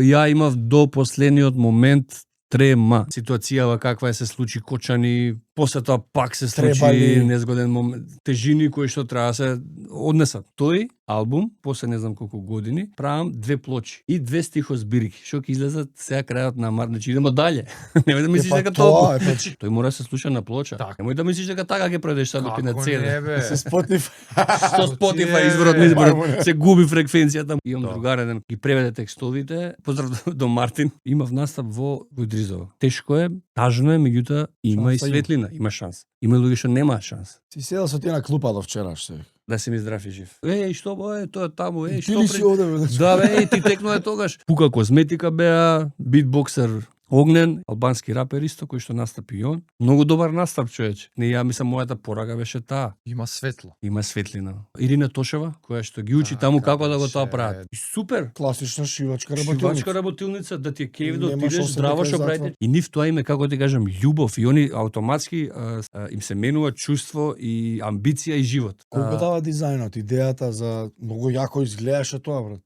Ја имав до последниот момент трема. Ситуацијава каква е се случи кочани, после тоа пак се случи незгоден момент. Тежини кои што треба се однесат. Тој албум, после не знам колку години, правам 2 плочи и 2 стихозбирки, што ќе излезат сега крајот на март, значи идемо дале. Немој да мислиш дека тоа. Тој мора да се слуша на плоча. Немој да мислиш дека така ќе пројдеш сад на CD. Со Spotify. Со Spotify изворот се губи фреквенцијата. Имам другар еден ги преведе текстовите. Поздрав до Мартин. Имав настап во Идризово. Тешко е, тажно е, меѓутоа има и светлина, има шанс. Има луѓе што нема шанс. Си седел со тие на клупа до вчера што. Да си ми здрав и жив. Што тоа таму, што си оде? Да бе, ти текнува тогаш. Пука козметика беа, битбоксер Огнен, албански рапер исто кој што настапи и он. Многу добар настап, човече. Не, ја мислам мојата порага беше таа. Има светло. Има светлина. Ирина Тошева, која што ги учи таму како да го тоа прават. И супер. Класична шивачка работилница. Шивачка работилница, да ти е кеј да отидеш здраво што правите. И нив тоа име, како ти кажам, љубов и они автоматски им се менува чувство и амбиција и живот. Колку дава дизајнот, идејата за многу јако изгледаше тоа, брат.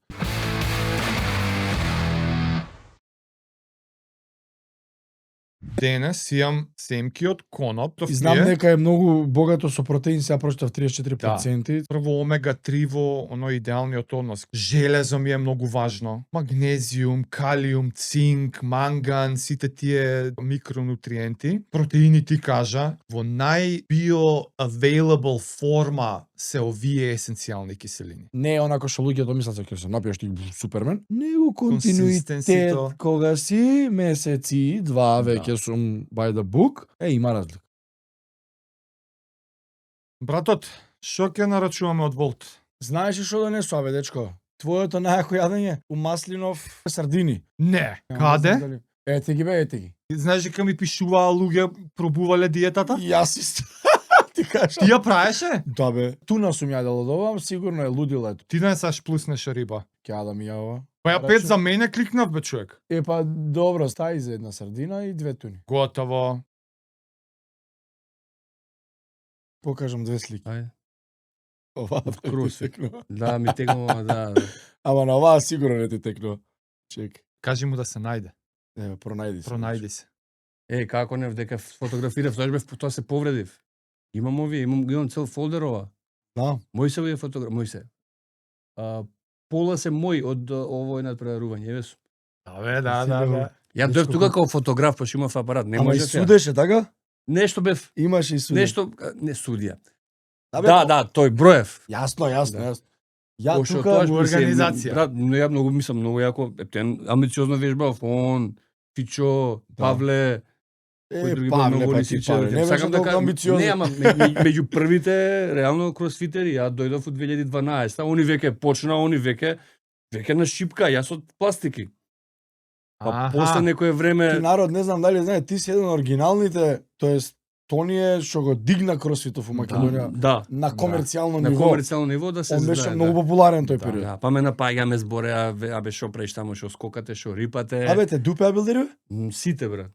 Денес имам семки од коноп. И знам дека е многу богато со протеин, сега прочитав 34%. Прво омега-3 во оно идеалниот однос. Железо ми е многу важно. Магнезиум, калиум, цинк, манган, сите тие микронутриенти. Протеини ти кажа, во нај-bio-available форма се овие есенцијални киселини. Не е онако што луѓето мислат дека се напиеш ти супермен. Него континуитет кога си месеци, 2 веќе сум by the book, има разлика. Братот, што ќе нарачуваме од Волт? Знаеш што донесува, бе, дечко? Твоето најако јадење у маслинов сардини. Не, каде? Ете ги, бе, ете ги. Знаеш дека ми пишуваа луѓе пробувале диетата? Јас исто. Ти кажа. Ти ја правеше? Да, бе. Туна сум јадел од ова, сигурно е лудила ето. Ти не саш плуснеш риба. Ќе да ми ја ова. Па ја 5 за мене кликнав, бе, човек. Па добро, стаи за една сардина и 2 туни. Готово. Покажам 2 слики. Ајде. Ова кросфит. Да, ми текнува, да. Ама на оваа сигурно не ти текнува. Чек. Кажи му да се најде. Не, пронајди се. Пронајди се. Како не, дека фотографирав, тоа се повредив. Имам овие, имам цел фолдер ова. Да. Мој се овие мој се. Пола се мој од овој надпреварување, еве сум. Да, бе, да. Ја дојав тука како фотограф, пошто имав апарат, не може. Ама и судеше, така? Нешто бев. Имаш и судија. Нешто, не судија. Да, тој Броев. Јасно. Ја тука организација. Брат, ја многу мислам, многу јако, амбициозно вежбав, он, Фичо, Павле, Павле, па ти Павле. Сакам да кажам, не, ама меѓу првите реално кросфитери, ја дојдов од 2012, они веќе почна, они веќе на шипка, јас од пластики. Па после некое време... Ти народ, не знам дали знае, ти си еден од оригиналните, тоест Тони што го дигна кросфитов во Македонија на комерцијално ниво. На комерцијално ниво да се знае. Он беше многу популарен тој период. Да, па ме напаѓаме збореа, абе што правиш таму, што скокате, што рипате. Абе те дупеа билдери? Сите, брат.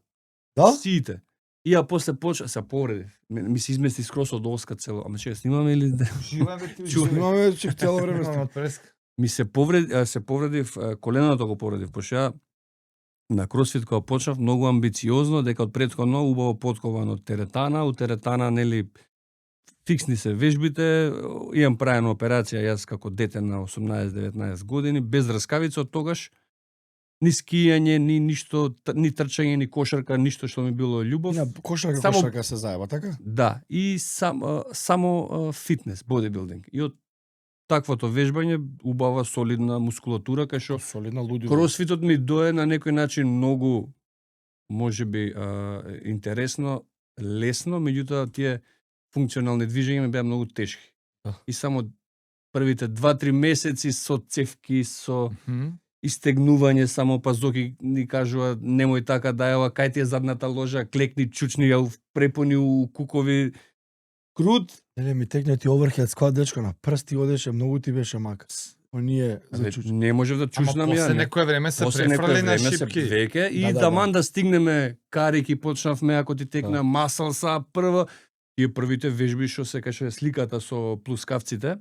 Да? Сите. И ја после почна се повредив. Ми се измести скрос од оска цело. Ама че снимаме или снимаме цело време. Ми се повредив коленото го повредив, пошто ја на кросфит кога почнав многу амбициозно, дека од претходно убаво поткован од теретана, у теретана нели фиксни се вежбите, имам правена операција јас како дете на 18-19 години, без раскавица од тогаш, ни скијање, ни ништо, ни трчање, ни кошарка, ништо што ми било љубов. Кошарка се заеба, така? Да, и само фитнес, бодибилдинг. И од таквото вежбање, убава солидна мускулатура, кај што кросфитот ми дое на некој начин многу, можеби, интересно, лесно, меѓутоа тие функционални движења ми беа многу тешки. И само првите 2-3 месеци со цевки, со истегнување, само пазоки ни кажува немој така дајава, кај ти е задната ложа, клекни, чучни, ја препони у кукови, крут. Ми текне ти оверхед скват, дечко, на прсти одеше, многу ти беше мака. Оние за чучни. Не можев да чучнам ја. После некое време се префрли на шипки. Веќе, и таман да стигнеме карики, почнавме, ако ти текна масалса прва, и првите вежби што се каже сликата со плускавците.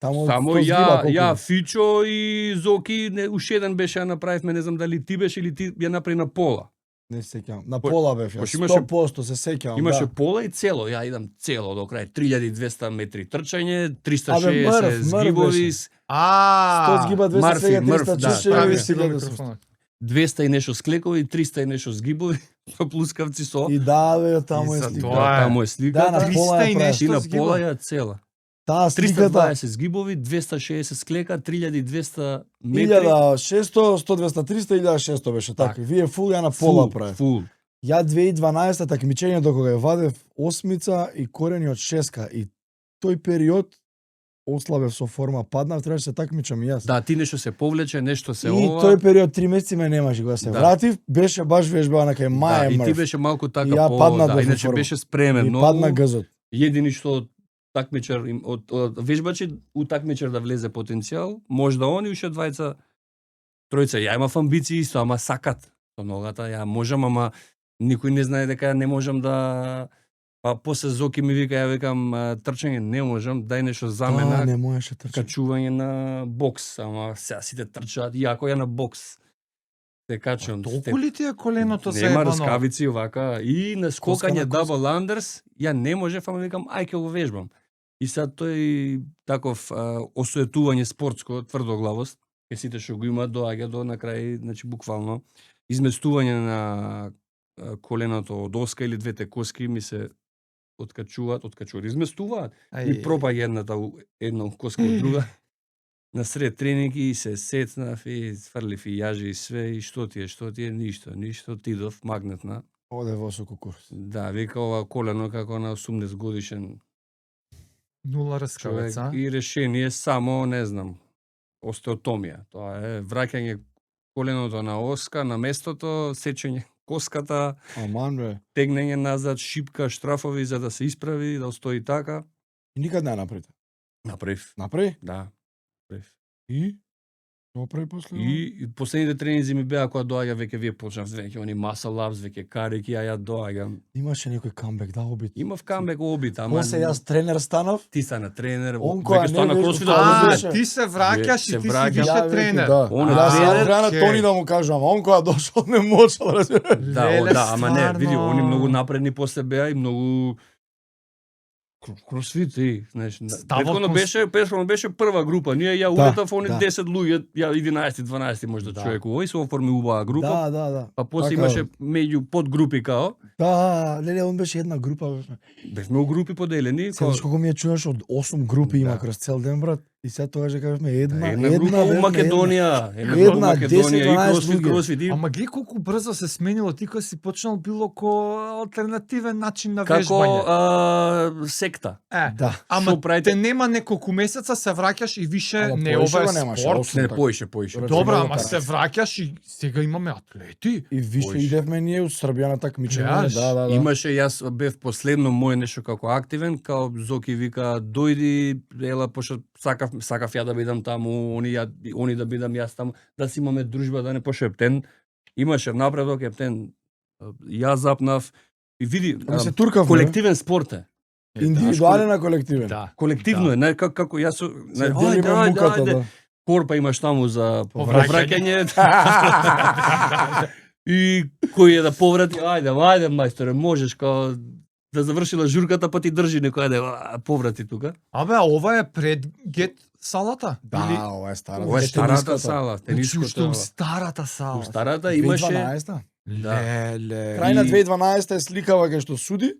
Таму Само што згиба колку ја е? Фичо и Зоки уште еден беше ја направивме, не знам дали ти беше или ти ја направи на пола. Не се сеќавам. На пола бев, пош ја, имаше- 100% се сеќавам, Имаше да. пола и цело, ја идам цело до крај, 3200 метри трчање, Абе, 360 мрв згибови, беше. 100 згиба, 200 Мърфи, свега, мрв, 300 да, чешеви така и е. 1000. 200 и нешто склекови, 300 и нешто згибови, со плускавци со. И да, бе, таму И е за слика. тоа е. таму е сликата. Да, на пола 300 ја и правиш. нешто И на згибови. пола ја цела. Таа сликата 320 згибови, 260 склека, 3200 метри. 1600, 100, 200, 300, 1600 беше така. Така. Вие фул ја на пола правев. Фул. Ја 2012 такмичењето кога ја вадев осмица и корени од шеска и тој период ослабев со форма, паднав, требаше се такмичам и јас. Да, ти нешто се повлече, нешто се и ова. тој период 3 месеци ме немаше, кога се Да. вратив, беше баш вежба на кај Да, Маја и ти Мрв. беше малку така И ја по, паднав да, во иначе форма. беше спремен И многу. падна газот. Едини што од такмичар од вежбачи у такмичар да влезе потенцијал, можда они уште двајца тројца. Ја имав амбиции исто, ама сакат со ногата, ја можам, ама никој не знае дека не можам да. Па после Зоки ми вика, ја викам трчање не можам, дај нешто за мене. не можеше трчање. Качување на бокс, ама сега сите трчаат, јако ја на бокс. Се качувам. Толку ли ти е коленото Нема заебано? раскавици вака и на скокање на коска. дабл андерс, ја не можев, ама викам ај ќе го вежбам. И сега тој таков осуетување спортско, тврдоглавост, ке сите што го имаат доаѓа до на крај, значи буквално изместување на коленото од оска или двете коски ми се откачуваат, изместуваат. И пропаѓа една коска од друга. На сред тренинг и се сецнав и сврлив и јажи и све и што ти е, ништо, тидов магнетна. Оде во со кукурс. Да, вика ова колено како на 80 годишен Нула човек раскавица. и решение само, не знам, остеотомија. Тоа е враќање коленото на оска, на местото, сечење коската, Аман бе. тегнење назад, шипка, штрафови за да се исправи, да стои така. И никад не направите. Направив, Направи? да. Направив. И? Што прави после? И последните тренинзи ми беа кога доаѓа веќе вие почнавте веќе они muscle ups, веќе карики, а ја доаѓам. Имаше некој камбек, да, обид. Имав камбек обид, ама После јас тренер станав. ти стана тренер, Он која веќе не стана беше кросфит. станал, А, беше. ти се враќаш Се и ти си враќам. више Ја, тренер. Да. Он Да, сега тренер, треба на ке. Тони да му кажам, он која дошол не можел, разбира. Да, Леле, да, ама не, стварно. види, они многу напредни после беа и многу кросфит и, знаеш, Ставов претходно беше прва група. Ние ја Да, улетав они да. 10 луѓе, ја 11, 12 можда Да. човек овој се оформи убава група. Да. Па после Така, имаше меѓу подгрупи као. Да, леле, он беше една група. Бевме у групи поделени. Сега колку ми ја чуваш од 8 групи има Да. кроз цел ден, брат. И сега тогаш кажавме една група у бевме, Македонија, Една, група у 10, Македонија и 12 луѓе. кросфит и Ама гледа колку брзо се сменило, ти кога си почнал било ко алтернативен начин на како вежбање. секта. Да. Ама Што правите? те нема неколку месеца, се враќаш и више Ама не поише ова е го немаше, спорт. осум. Не, така. поише. Добро. Добра, Рачунало ама се карате. враќаш и сега имаме атлети. И више Поише. идевме ние од Србија на такмичење. Гледаш, Да. Имаше, јас бев последно мој нешто како активен, као Зоки вика, дојди, ела, пошто сакав ја да бидам таму, они да бидам јас таму, да си имаме дружба, да не пошто Ептен. Имаше напредок, Ептен, јас запнав, и види, Ами се туркавме. колективен спорт е. Индивидуален на колективен. Да. Колективно Да. е, не, како јас, Се делиме муката, да. Корпа имаш таму за Повраќање. повраќање. И кој е да поврати, ајде мајсторе, можеш као да завршила журката, па ти држи некој да поврати тука. Абе, ова е пред гет салата? Да, ова е стара. Ова е старата сала, Значи, уште тениското. у старата сала. У старата имаше 2012-та. Леле. Крај на И- 2012 е сликава кај што суди.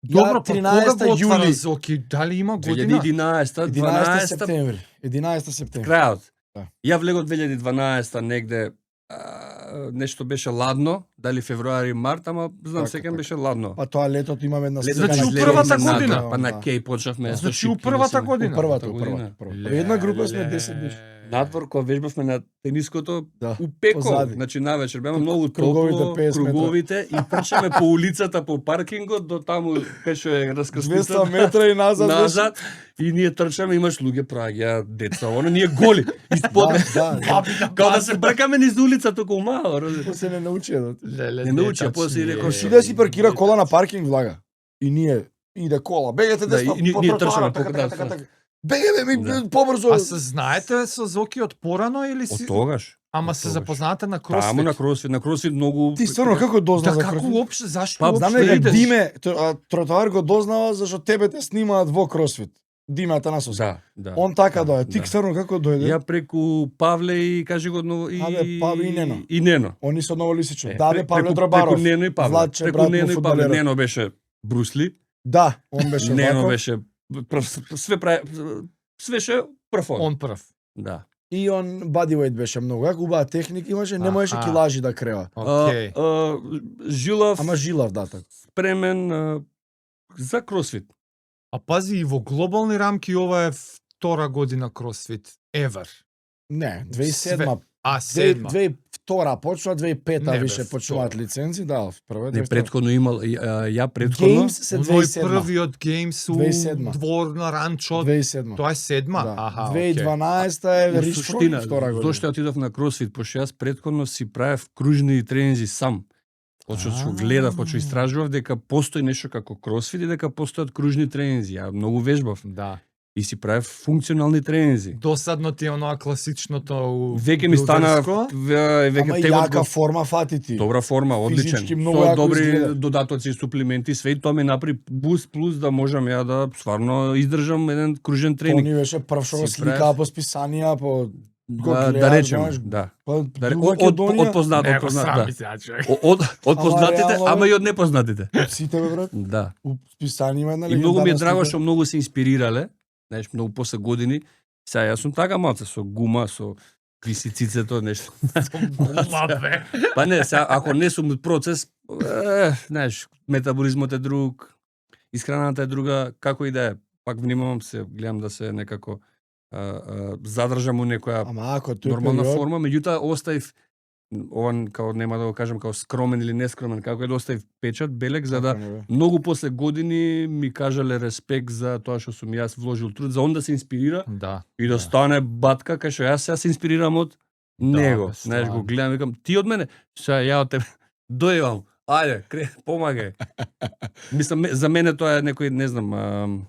Добро, па кога 13 го отвара јули. Зоки? Дали има година? 2011, 11 12, септември. 11 септември. крајот. Да. Ја влегов 2012 негде нешто беше ладно, дали февруари, март, ама знам Така, секако така. беше ладно. Па тоа летото имаме една Летото слика Значи, на у Кеј. првата На- година? Па на да. Кеј почнавме. со Значи, у шипки првата да си- година? У првата, година. Една група сме 10 души. Надвор кога вежбавме на тениското, Да. у пеко, Позади. значи навечер беа многу Круговите топло, 50 метра. круговите и трчаме по улицата, по паркингот до таму кај што е 200 раскрстицата. метра и назад. Назад и ние трчаме, имаш луѓе праѓа деца, оно ние голи. Испод Да. као да се бркаме низ улица туку мало, Тоа се не научи да. Леле, Не научи, а тачни после е. рекол, Ши да си паркира кола на паркинг влага. И ние иде кола. Бегате Да, десно. и ние по тротоара, трчаме така, по така, град. така. Беге ми Да. побрзо. А се знаете со Зоки од порано или Од си? тогаш. Ама од се тогаш. запознаате на Таму на кросфит? кросфит многу... Ти стварно како дозна Да, за како кросфит? уопште, зашто Па, уопште Знам дека идеш? Диме, тротоар го дознава зашто тебе те снимаат во кросфит. Диме Атанасовски. Да. Он така да, дојде. Ти да. стварно како дојде? Ја преку Павле и кажи го ново и Абе, Павле и Нено. И Нено. Они се ново лисичо. Е, Даде Павле преку Дробаров. Нено и Павле. Владче, Преку брат му Нено и Павле. фудбалерот. Нено беше Брусли. Да, он беше Нено вако. беше све ше прв он. Он прв. Да. И он bodyweight беше многу. Како убава техника имаше, не можеше Аха. килажи да крева. Окей. Жилав Ама жилав датак. спремен за кросфит. А пази и во глобални рамки ова е втора година кросфит ever. Не, 2007 А седма. 2002 почна, 2005 Не, бе, више почнуваат лицензи, да, прва Не 2002. претходно имал ја претходно Games се Оној 2007. првиот Games у 2007. двор на ранчо. 2007. Тоа е седма? Да. Аха, окей. 2012 е Во Риш суштина, втора година. зошто ја отидов на кросфит, пошто јас претходно си правев кружни тренинзи сам. Почто што гледав, почто истражував дека постои нешто како кросфит и дека постојат кружни тренинзи. Ја многу вежбав Да. и си правев функционални тренинзи. Досадно ти е оноа класичното Веќе ми стана билдерско. веќе Ама тегот јака го форма фати ти. добра форма, одличен. Физички многу Со јако добри изгледа. додатоци, суплементи, све и тоа ми направи буст плюс да можам ја да стварно издржам еден кружен тренинг. Тони беше прв што го Си сликаа правев. по списанија, по го Да, гледаш, речем, знаеш, да. па, Да, друга од Македонија, познат, Не од го познат, срами да. сега, човек. Од познатите, реално, ама и од непознатите. од сите бе брат, Да. у списање има една И многу ми е легендарна драго слика. што многу се инспирирале, знаеш, многу после години. Сега јас сум така малце со гума, со виси цицето, нешто. Гума, бе. Па не, сега, ако не сум процес, знаеш, метаболизмот е друг, исхраната е друга, како и да е. Пак внимавам се, гледам да се некако задржам у некоја Ама ако тој нормална период, форма, меѓутоа оставив ован као нема да го кажам као скромен или нескромен, како е да оставив печат, белег за да така не бе. многу после години ми кажале респект за тоа што сум јас вложил труд, за он да се инспирира Да. и да стане батка, кај што јас сега се инспирирам од него. бе, Знаеш, го стварно. гледам, викам, ти од мене, сега ја од тебе, дојдам, ајде, помагај. Мислам, за мене тоа е некој, не знам,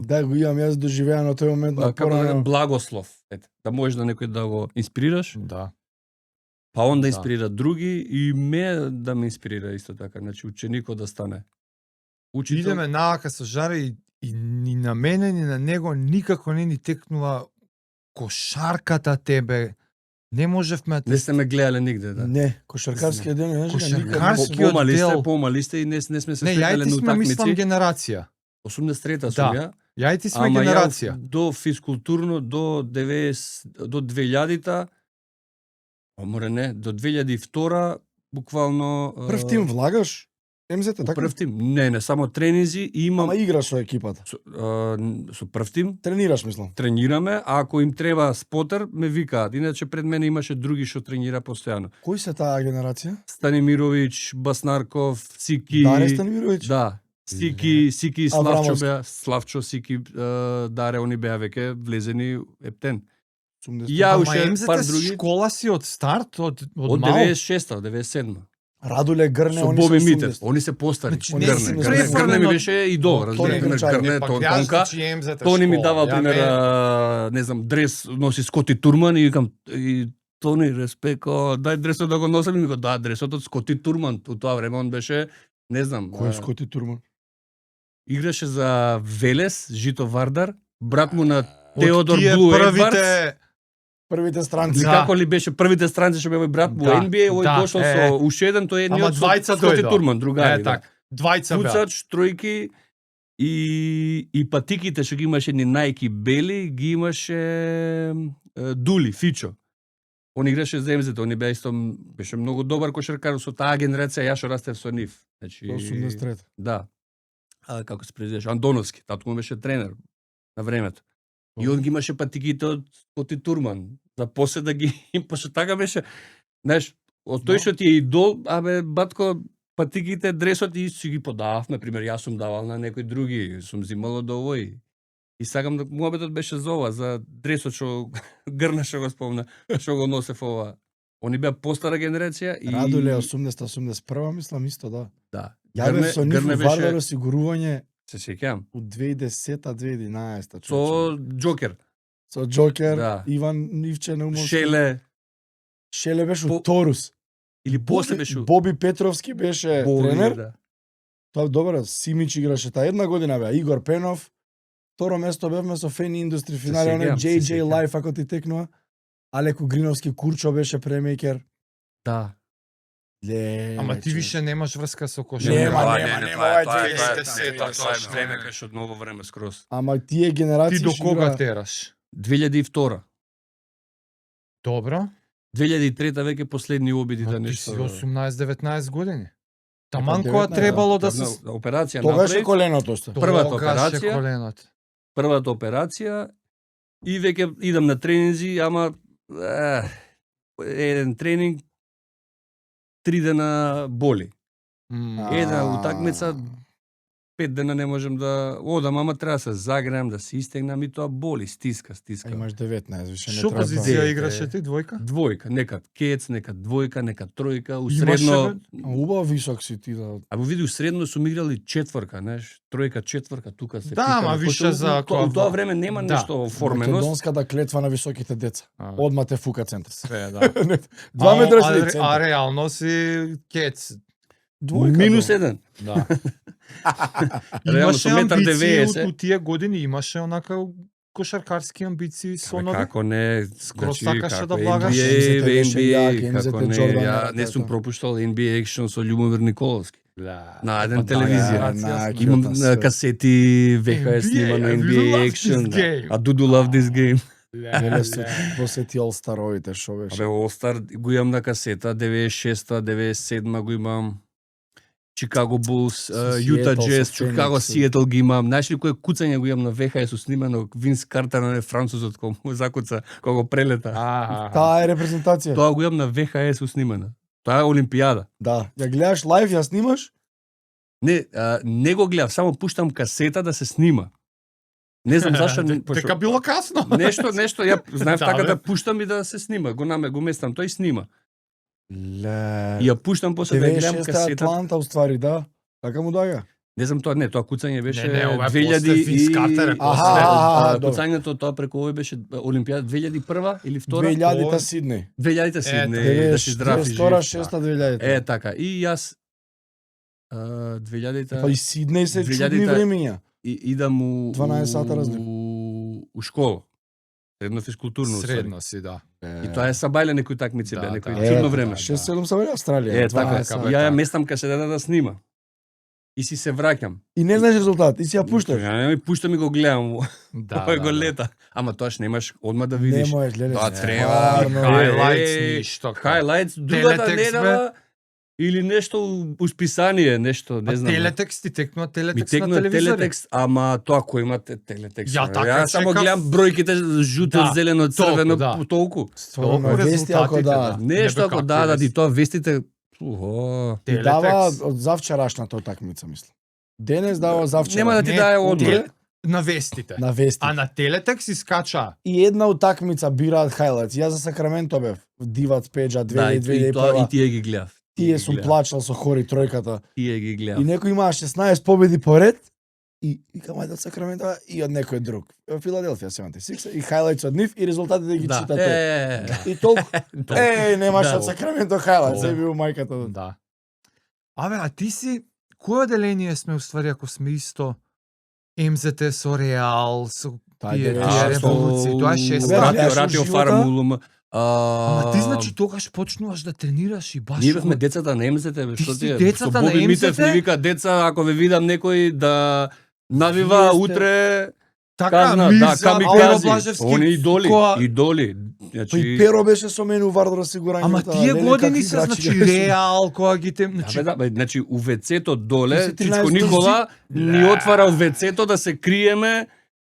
Да, го имам јас доживеано тој момент на како да порано. благослов, ете, да можеш да некој да го инспирираш, Да. па он да Да. инспирира други и ме да ме инспирира исто така, значи ученикот да стане учител. Идеме наака со Жаре и ни на мене, ни на него никако не ни текнува кошарката тебе. Не можевме да Не сте ме гледале нигде, да. Не, кошаркарскиот ден, знаеш, Кошаркарски никад дел. Помали сте и не сме се Не, ја и сретнале ти на сме мислам утакмици. генерација. 83-та Да. сум ја. Ја и ти сме Ама генерација. ја до физкултурно до 2000-та, море не, до 2002 буквално Прв тим влагаш? МЗТ, така? прв тим. Не, само тренинзи и имам Ама играш со екипата. со прв тим Тренираш, мислам. тренираме, а ако им треба спотер, ме викаат. Иначе пред мене имаше други што тренира постојано. Кои се таа генерација? Станимировиќ, Баснарков, Сики. Даре Станимировиќ? Да. Сики и Славчо Аврамовски. беа, Славчо, Сики, Даре, они беа веќе влезени ептен. 80. Ја Ама уште МЗТ пар други. школа си од старт, од Од мал. 96-та, 97-та. Радуле Грне, Со они Боби се Митев. 80. Они се постари. Значи, не си ме Грне знаеш. ми беше идол, Тони разбираш, Грнчај. Грне, Тонка. значи МЗТ Тони ми школа. дава Ја пример, не- не знам, дрес носи Скоти Турман и викам и Тони респект, дај дресот да го носам и ми го да дресот од Скоти Турман. У тоа време он беше, не знам, Кој е Скоти Турман? играше за Велес, Жито Вардар, брат му на Од Теодор тие Блу првите Едвардс. Првите Или странци. Да. како ли беше првите странци што бе овој брат во Да, NBA, овој да, дошол е. со уште еден, тој е Ама едниот двајца со Скоти дојдоа. Турман, другари. Е, така. Двајца беа. Пуцач, тројки и патиките што ги имаше ни Nike бели, ги имаше Дули, Фичо. Он играше за МЗТ, он беа исто, беше многу добар кошаркар со таа генерација, јас што растев со нив. Значи, 83. да. Како се презиваше, Андоновски, татко му беше тренер на времето. И он ги имаше патиките од Скоти Турман. За после да ги пошто така беше, знаеш, од тој што ти е идол, абе батко патиките, дресот и си ги подавав, на пример, јас сум давал на некои други, сум зимал од овој. И сакам да муабетот беше за ова, за дресот што Грна што го спомна, што го носев ова. Они беа постара генерација и Радуле 80-81, мислам исто, да. да. Ја бев со нив Грне у Вардар осигурување, Се сеќавам. У 2010-2011 Со Джокер. Со Джокер, Да. Иван Ивче Наумовски. Шеле беше у Торус. или после беше Боби Петровски беше Боби, тренер. да. Тоа добро, Симич играше таа една година беа, Игор Пенов. Второ место бевме со Фени Индустри финале, оне JJ Life ако ти текнува. Алеко Гриновски Курчо беше премейкер. Да. Ама ти више немаш врска со кошарка. Нема, Тоа точно. е време кај од ново време скроз. Ама тие генерации Ти до што кога игра- тераш? 2002. Добро. 2003 веќе последни обиди да Ти си нешто. 18-19 години. Таман 19, кога требало да На се операција Тогаш е направив. коленото сте. Првата тогаш е операција. коленото. Првата операција и веќе идам на тренинзи, ама еден тренинг 3 дена боли. Една утакмица 5 дена не можам да одам, ама треба да се загреам, да се истегнам и тоа боли, стиска. А имаш 19, више не Што треба. позиција да- играше ти, двојка? Двојка, некад кец, некад двојка, некад тројка, Имаше, усредно. бе? А убаво висок си ти да. А во види усредно сум играли четврка, знаеш, тројка, четврка, тука се Да, питаме, ама више пошто за у тоа време нема Да. нешто оформеност. Македонската клетва на високите деца. Одма те фука центар. Све, да. 2 метра си а центар. реално си кец. Двојка. Минус да. 1. Да. Реално Имаше со метар амбиции 90. од тие години, имаше онака кошаркарски амбиции со оној. Како не, Скроз значи, сакаше како да NBA, влагаш. Хемзете беше јак, NBA, Хемзете како не, Джордан, ја не сум така. пропуштал NBA Action со Љубомир Николовски. Да. На еден Па да, телевизија. генерација. Имам на на свет. касети VHS NBA, снима на I NBA really love Action. this game. А Dudu love this game. Веле се посети All Star-овите шо беше. Абе, All Star го имам на касета, 96-та, 97-ма го имам. Chicago Bulls, Utah Seattle, Jazz, со Chicago, Феникс. Seattle ги имам. Знаеш ли кој куцање го имам на VHS снимано Винс Картер на французот кој му закуца кога го прелета. Таа е репрезентација. Тоа го имам на VHS снимано. Тоа е Олимпијада. Да, ја гледаш лајв, ја снимаш? Не го гледав, само пуштам касета да се снима. Не знам зашто Дека било касно. нешто, ја знаев Да, така бе. да пуштам и да се снима. Го местам, тој снима. Ле. И ја пуштам после да ја гледам 96 касета. Атланта уствари, да. Така му доаѓа. Не знам тоа, тоа куцање беше Не, ова е 2000 после Винс Картер е и- после. добро. Куцањето тоа преку овој беше Олимпијада 2001 или 2? 2000-та Сиднеј. 2000-та си, Ето. не, да си здрав и жив. 6-та 2000-та. Е, така. И јас 2000-та Па и Сиднеј се 2000-та чудни времиња. и идам у 12 сата разлика. у школа. Средно физкултурно уствари. Средно си, да. И тоа е са бајле некои такмици Да, беа, некои да. чудно време. 6-7 са били Австралија. Е, така, 12 сата. ја местам касетата да снима. И си се враќам. И не знаеш резултат, и си ја пушташ. Ја не ми пуштам и го гледам. Да, Ова го лета. Ама тоаш немаш одма да Не видиш. можеш, гледаш. Тоа треба. Стварно, Highlights, Е, ништо. Highlights, другата Телетекст, бе. недела или нешто усписание, нешто, не знам. Телетекст ти текнува Ми телетекст на текнува телевизори. телетекст, ама тоа кој имате телетекст. Ја бе. така Јас само чекав. гледам бројките жуто, Да, зелено, црвено, толку, да. толку. Стварно, Толку вести ако резултатите, да. Нешто Не бе, ако какви да, вести. и тоа вестите. Ухо. Ти дава Телетекст. од завчерашната утакмица, мислам. Денес дава завчера. Нема да ти Не, дае утре одмор. На вестите. на вести. А на телетекст искача. И една утакмица бираат хайлайтс. Јас за Сакраменто бев. Дивац Педжа Да, и 2001. тоа и тие ги гледав. Тие сум плачал со хори тројката. Тие ги И гледав. некој имаа 16 победи поред. И викам ајде од Сакраменто и од некој друг. Филаделфија 76 и хайлайтс од нив и резултатите ги Да. чита тој. И толку немаш Да. од Сакраменто хайлайтс, Да. се бил мајката. Да. Абе, а ти си кој оделение сме уствари ако сме исто МЗТ со Реал, со Тај тие девет- тие А, револуции, тоа е Абе, 6. гледаш Ратио, во Ратио живота? Фармулум. Ама ти значи тогаш почнуваш да тренираш и баш Ние бевме во- децата на МЗТ, бе, Ти што си ти е? децата Со на Боби Митев МЗТ? ни вика деца, ако ве видам некој да навива Вие сте- утре така казна, ми да, за камикази. Аuro Блажевски. Они идоли, која- идоли. Па и Значи, Перо беше со мене у Вардар осигурањето. Ама тие леле, години какви се играчи значи беа. Реал која ги тем, да, значи бе, да, бе, значи у вецето Ти доле, си 13 Чичко Никола ни Да. отвара од вецето да се криеме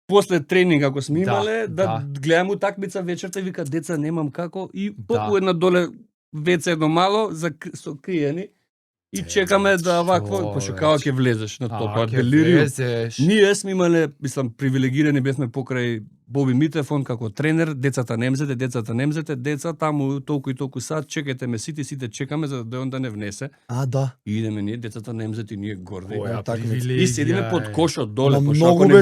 после тренинг ако сме Да, имале, да да. гледаме утакмица вечерта и вика деца немам како и Да. поку една доле веце едно мало за со криени и чекаме да вакво, пошто како ќе влезеш на тоа делириум. Ние сме имале, мислам, привилегирани бевме покрај Боби Митефон како тренер, децата немзете, деца таму толку и толку сат, чекајте ме сите чекаме за да он да не внесе. Да. И идеме ние, децата немзете и ние горди. И седиме под кошот доле, пошто ако не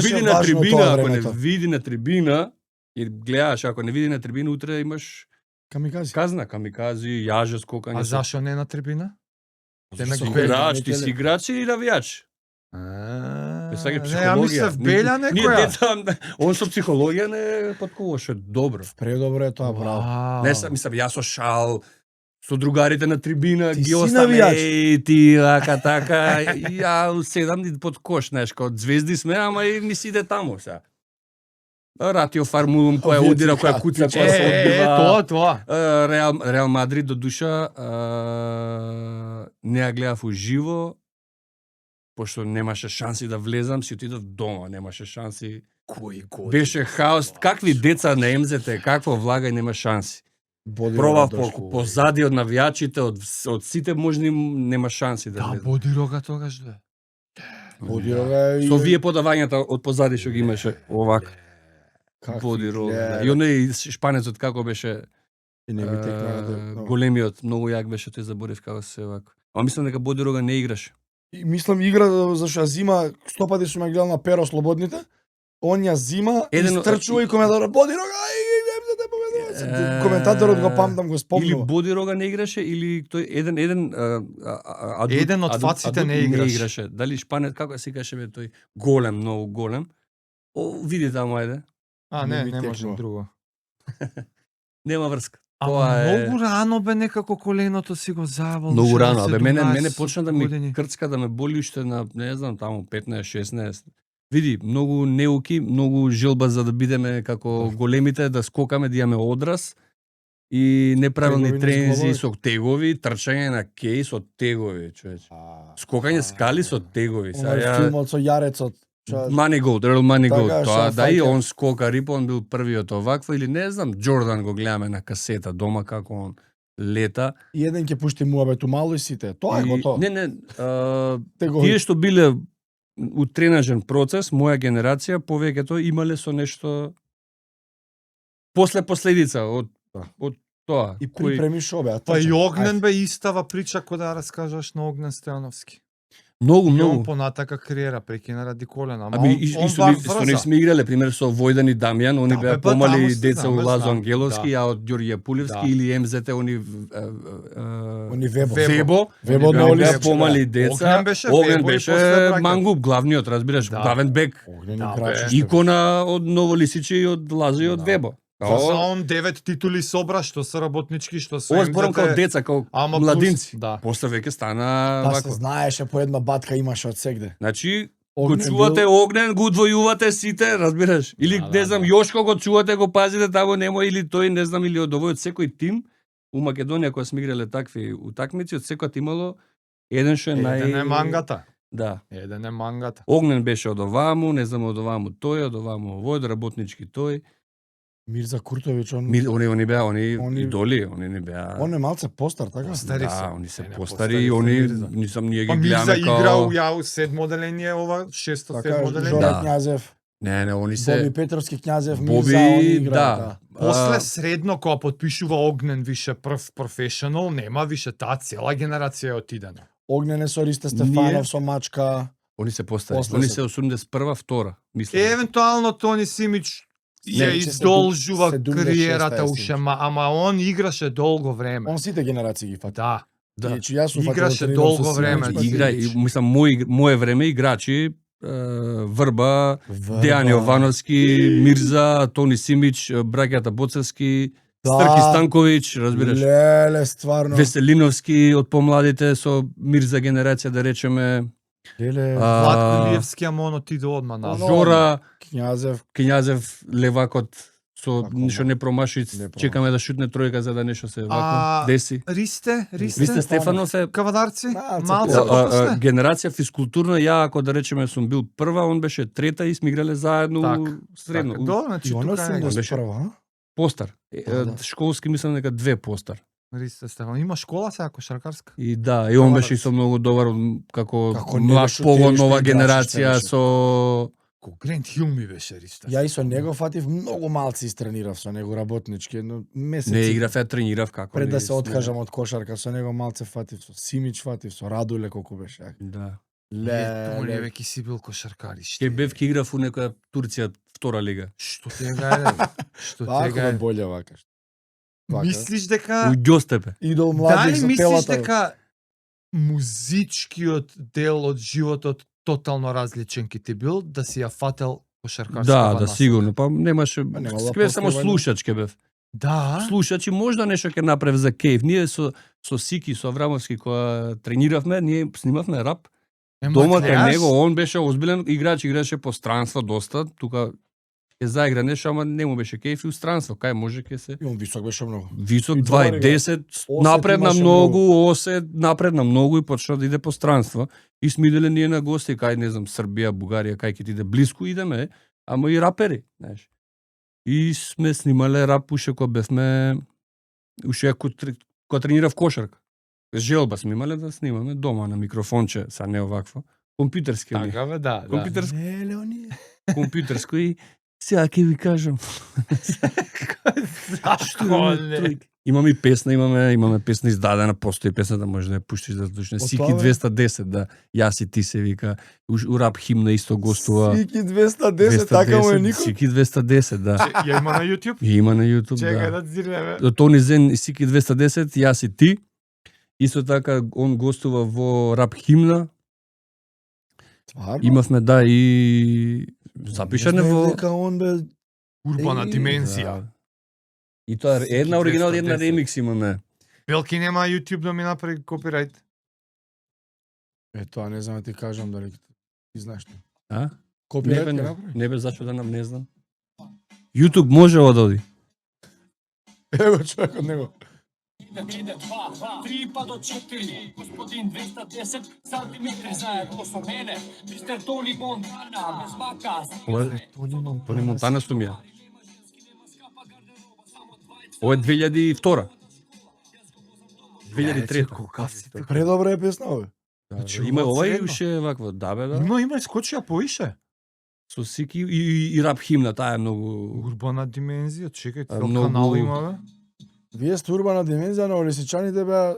види на трибина, и гледаш, ако не види на трибина, утре имаш камикази, јаже, скокање. А зашо не на трибина? Ти си играч или навијач? Не, ја мислев Белја некоја. Он со психологија не подколоше добро. Предобро е тоа, браво. Не сам, мислам, јас со шал, со другарите на трибина, ги оставаме, ти, така, ја седам под кош, знаеш, као звезди сме, ама и ни си иде таму, сега. Ратио Формулум, која удира, која куца, која се одбива. Тоа. Реал Мадрид до душа не ја гледав уживо, пошто немаше шанси да влезам, си отидов дома, немаше шанси. Кој год? Беше хаос, какви деца на МЗТ, какво влага и нема шанси. Пробав позади од навијачите, од сите можни нема шанси да влезам. Бодирога тогаш бе. Бодирога Со вие подавањата од позади што ги имаше овака. Бодирога. И оној шпанецот како беше големиот, многу јак беше, тој заборев како се вака. Ама мислам дека Бодирога не играше. Мислам игра зашто ја зима, стопади што ме гледал на Перо Слободните, он ја зима и стрчува и коментаторот Бодирога коментаторот го памтам, го спомнува. Или Бодирога не играше, или тој еден од фаците не играше. Дали шпанец, како се каже бе тој голем, многу голем. Види таму ајде. Не може друго. Нема врска. Многу рано бе некако коленото си го завал. Многу рано, бе мене почна да ми крцка, да ме боли уште на, не знам, таму 15-16. Види, многу неуки, многу желба за да бидеме како големите, да скокаме, да имаме одраз и неправилни тренинзи со тегови, трчање на кеј со тегови, човече. Скокање скали со тегови. Филмот со јарецот. Money Goat, Earl Money Goat, тоа да и он скока рипон бил првиот овакво или не знам, Джордан го гледаме на касета дома како он лета. И еден ќе пушти муабету мало и сите. Тоа е готово. Не, тие што биле у тренажен процес, моја генерација повеќето имале со нешто после последица од тоа. И припреми шо бе. Па и Огнен бе истава прича кој да раскажаш на Огнен Стојановски. Многу. Он понатака кариера прекина ради колена. Исто не сме играле, пример со Војдан и Дамјан, они беа помали деца у Лазо Ангеловски, а од Ѓорѓе Пулевски или МЗТ, они Вебо беа помали деца. Огнен беше мангуп, главниот, разбираш, главен бек. Икона од Новолисичи и од Лазо и од Вебо. За он 9 титули собра, што се работнички, што се МЗТ. Зборам као деца, као младинци. После веќе стана вако. Се знаеше по една батка имаше од сегде. Значи, го чувате Огнен, го одвојувате сите, разбираш? Или не знам, Јошко го чувате, го пазите тамо, нема или тој, не знам, или од овој од секој тим у Македонија кога сме играле такви утакмици, од секој имало еден што е Еден е мангата. Да. Еден е мангата. Огнен беше од оваму, не знам од оваму тој, од оваму овој, работнички тој. Мирза Куртовиќ, они беа, идоли, они не беа. Он е малце постар, така? Стари се. Они се постари, они нисам ние ги гледаме Мирза игра у јау 7 оделение, ова 6-7 оделение. Жоре Књазев. Не, они се Боби Петровски Књазев, Мирза, они игра. После средно кога потпишува Огнен више прв професионал, нема више таа цела генерација отидена. Огнен е со Ристе Стефанов, со Мачка. Они се постари. Они се 81-а, втора, мислам. Евентуално Тони Симич ја издолжува кариерата уште, ама он играше долго време. Он сите генерации ги фати. Да. Играше долго време. Игра, мислам, моје време играчи Врба, Дејан Јовановски, Мирза, Тони Симич, браќата Боцевски, Стрки Станковиќ, разбираш? Леле, стварно. Веселиновски од помладите со Мирза генерација, да речеме. Владко Илиевски, ама он отиде одма на Жора, Књазев, левакот со ништо не промаши, чекаме да шутне тројка за да нешто се вако деси. Ристе Стефанов е кавадарци, малце после. Генерација физкултурна, ја ако да речеме сум бил прва, он беше трета и сме играле заедно средно. Значи тука беше прва, постар. Школски мислам дека 2 постар. Ристо Стефан. Има школа сега кошаркарска? И да, и он Ама беше исто многу добар како Како не млад беше пого тешко нова играч, генерација што со Грент Хил ми беше Ристо. Ја и со него фатив многу малци истренирав со него работнички, но месеци. не играв, ја тренирав како Пред да не, се откажам од кошарка, со него малце фатив, со Симич фатив, со Радуле колку беше јак. Да. Ле, веќе си бил кошаркарист. Ке бев ке играв у некоја Турција втора лига. Што тега е? Што тега Вака е? боле вака. Вака. Мислиш дека У Ѓостепе. Идол млади дали со мислиш телата. дека музичкиот дел од животот тотално различен ки ти бил да си ја фател кошаркарската Да, да, насока? сигурно. Па немаше, Па нема да ке бев само постојува, слушач ке бев. Да. Слушач и можда нешто ќе направи за кејф. Ние со Сики, со Аврамовски кога трениравме, ние снимавме рап. Дома кај него, он беше озбилен играч, играше по странство доста, тука ќе заигра нешто, ама не му беше кејф и у странство, кај може ќе се И он висок беше многу. висок И добар 2.10, Осет напредна имаше многу, осет напредна многу и почна да иде по странство. И сме иделе ние на гости кај не знам Србија, Бугарија, кај ќе ти иде блиску идеме, ама и рапери, знаеш. И сме снимале рап уште кога бевме уште кога тренирав кошарка. Желба сме имале да снимаме дома на микрофонче, са не овакво. Компјутерски ми. Така бе, да. Компјутерско, Не, Леони. компјутерско и сега ќе ви кажам. Зашто не? Имаме и песна, имаме песна издадена, постои песната, може да ја пуштиш да слушнеш. Од Сики тоа, бе? 210, да. Јас и ти се вика. У рап химна исто гостува. Сики 210, така му е никој. Сики 210, да. Ја има на YouTube? И има на YouTube, Чекај да. да зиреме. Тони Зен и Сики 210, јас и ти. Исто така он гостува во рап химна. Стварно? Имавме да и запишане Не знаев во дека он бе Урбана Еј, димензија. Да. И тоа е една оригинал и една 210. ремикс имаме. Белки нема YouTube да ми направи копирајт. тоа не знам да ти кажам дали ти знаеш тоа. А? Копирајт Не ќе бе, направи? не бе, зашто да не знам. YouTube може ова да оди. Ево човек од него. 1, 2, 3 па до 4, господин 210 сантиметри заедно со мене, мистер Тони Монтана, без бака. Ова е Тони Монтана што ми е. Ова е 2002. 2003. Предобра е песна ове. Значи, Има ова ова и средно. уште вакво, да бе, да. Има скочија поише. Со Сики и рап химна, таа е многу Урбана димензија, чекај, цел многу- канал има бе. Вие сте урбана димензија, но Лисичаните беа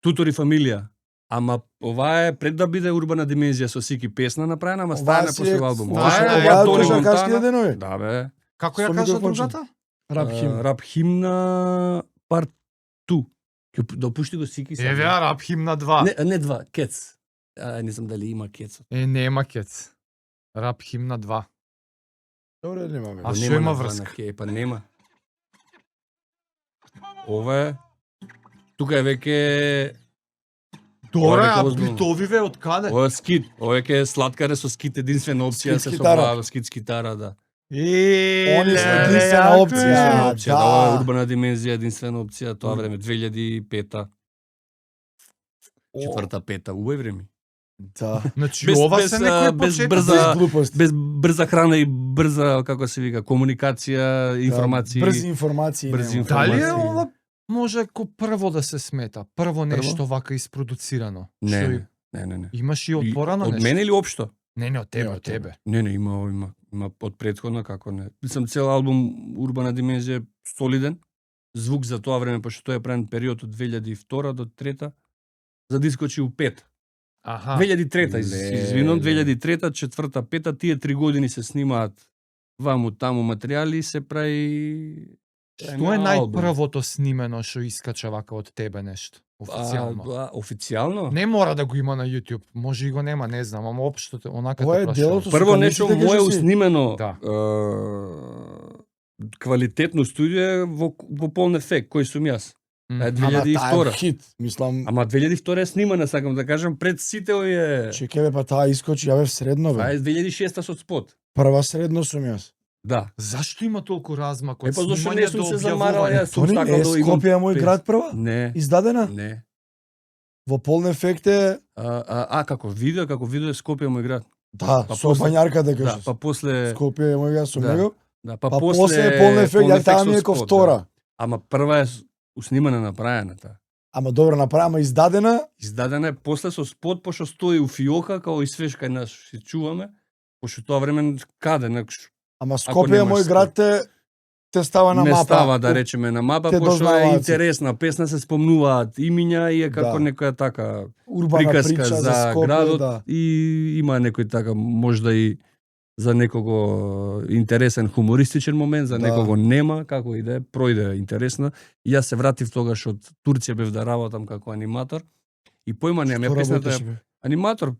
Тутори фамилија. Ама ова е пред да биде урбана димензија со Сики песна направена, ама стана после албум. ова е ова Тони кошаркашките Монтана. денови. Да бе. Како ја Со кажа микрофонче. другата? Рап хим. Рап химна парт 2. Ќе допушти го Сики сега. Еве рап химна 2. Не 2, Кец. Не знам дали има Кец. Нема кец. Рап химна 2. Добре, нема А ве. што има врска? Па нема. Ова е тука е веќе Добре, веќе а озбилно. битовиве од каде? ова е скит, ова е ке сладкаре со скит единствена опција Скит се с китара. собрава скит с китара, да. Они се леле, единствена јако опција. е. Единствена опција, да. ова е урбана димензија, единствена опција, тоа време 2005-та. Четврта, пета, убави време. Да. Значи Без- ова без, се некои без почетоци. брза- Без глупост. Без брза храна и брза, како се вика, комуникација, информации. Брзи информации. Брзи нема. информации. Дали е ова може ко прво да се смета? Прво нешто вака испроducирано? Што Не. имаш и од И- порано Од нешто? мене или општо? Не, од тебе, Не, од од тебе. Не, има од претходно, како не. Мислам, цел албум Урбана димензија е солиден. Звук за тоа време, пошто тој е правен период од 2002 до 2003, за да искочи у 5. Аха. 2003, Леле. извинувам, 2003, 4-та, 5-та, тие 3 години се снимаат ваму таму материјали и се прави Што е најпрвото снимено што искача вака од тебе нешто? Официјално. Официјално? Не мора да го има на YouTube, може и го нема, не знам, ама општо онака Ова те е прашувам. делото со Прво камиците нешто ги мое кажи си. уснимено Да. квалитетно студио е во полн ефект, кој сум јас. М. Е Ама таа е 2002. хит, мислам. Ама 2002 е снимана, сакам да кажам, пред сите овие. Чекај бе, па таа искочи, ја бев средно Това бе. е 2006 со спот. Прва средно сум јас. Да. Зашто има толку размак од Па зашто снимање не сум до се замарал објавување? јас, сум Тони, сакал е да имам. Скопје е мој пес. град прва? Не. Издадена? Не. Во полн ефект е, Како видео е Скопје мој град. да, Па со после- бањарката Да, кажеш. па после Скопје е мој град со Да. него. да, Па после е полн ефект, ја таа ми е ко втора. Ама прва е уснимана направена таа. Ама добро направена, Издадена е после со спот, пошто стои у фиока, као и свеш кај нас си чуваме, пошто тоа време каде, Ама Скопје, мој град, те става на не мапа. става, да речеме, на мапа, пошто е интересна песна, се спомнуваат имиња и е како некоја така урбана приказка прича за Скопје, градот и има некој така можда и за некого интересен хумористичен момент, за некого нема, како и да е, пројде интересна. И јас се вратив тогаш од Турција, бев да работам како аниматор и појма немам, ја песната е аниматор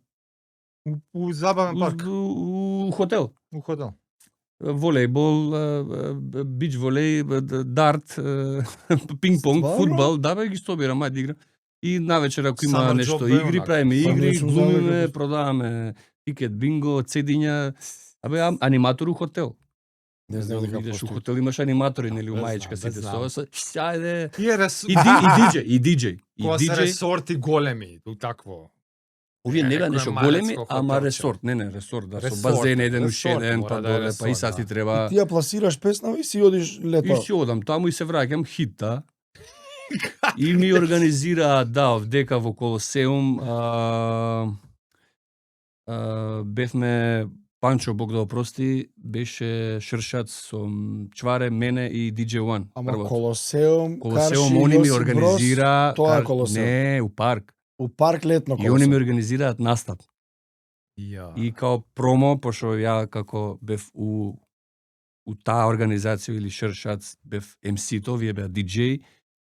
у забавен парк, у хотел. У хотел. Волејбол, бич волеј, дарт, пинг-понг, фудбал, да бе ги стобирам, ајде игра. И навечер ако има нешто игри, правиме игри, глумиме, продаваме тикет, бинго, цедиња. Абе, аниматор у хотел. Не знам дека видиш, у хотел имаш аниматори, нели, у мајчка сите со. Ајде. И диџеј. Кога се ресорти големи, у такво. Овие не нешто големи, ама ресорт, не, ресорт, да, со базен еден уш еден, па доле, па и сад ти треба. И ти ја пласираш песна и си одиш лето. И си одам таму и се враќам хита. И ми организираат, да, овдека во Колосеум, бевме Панчо, Бог да опрости, беше Шршац со Чваре, мене и DJ One. Ама Колосеум, они ми организира, тоа е Колосеум. Не, у парк. У парк летно Колосеум. И они ми организираат настап. И као промо, пошто ја како бев у таа организација или Шршац бев MC-то, вие беа DJ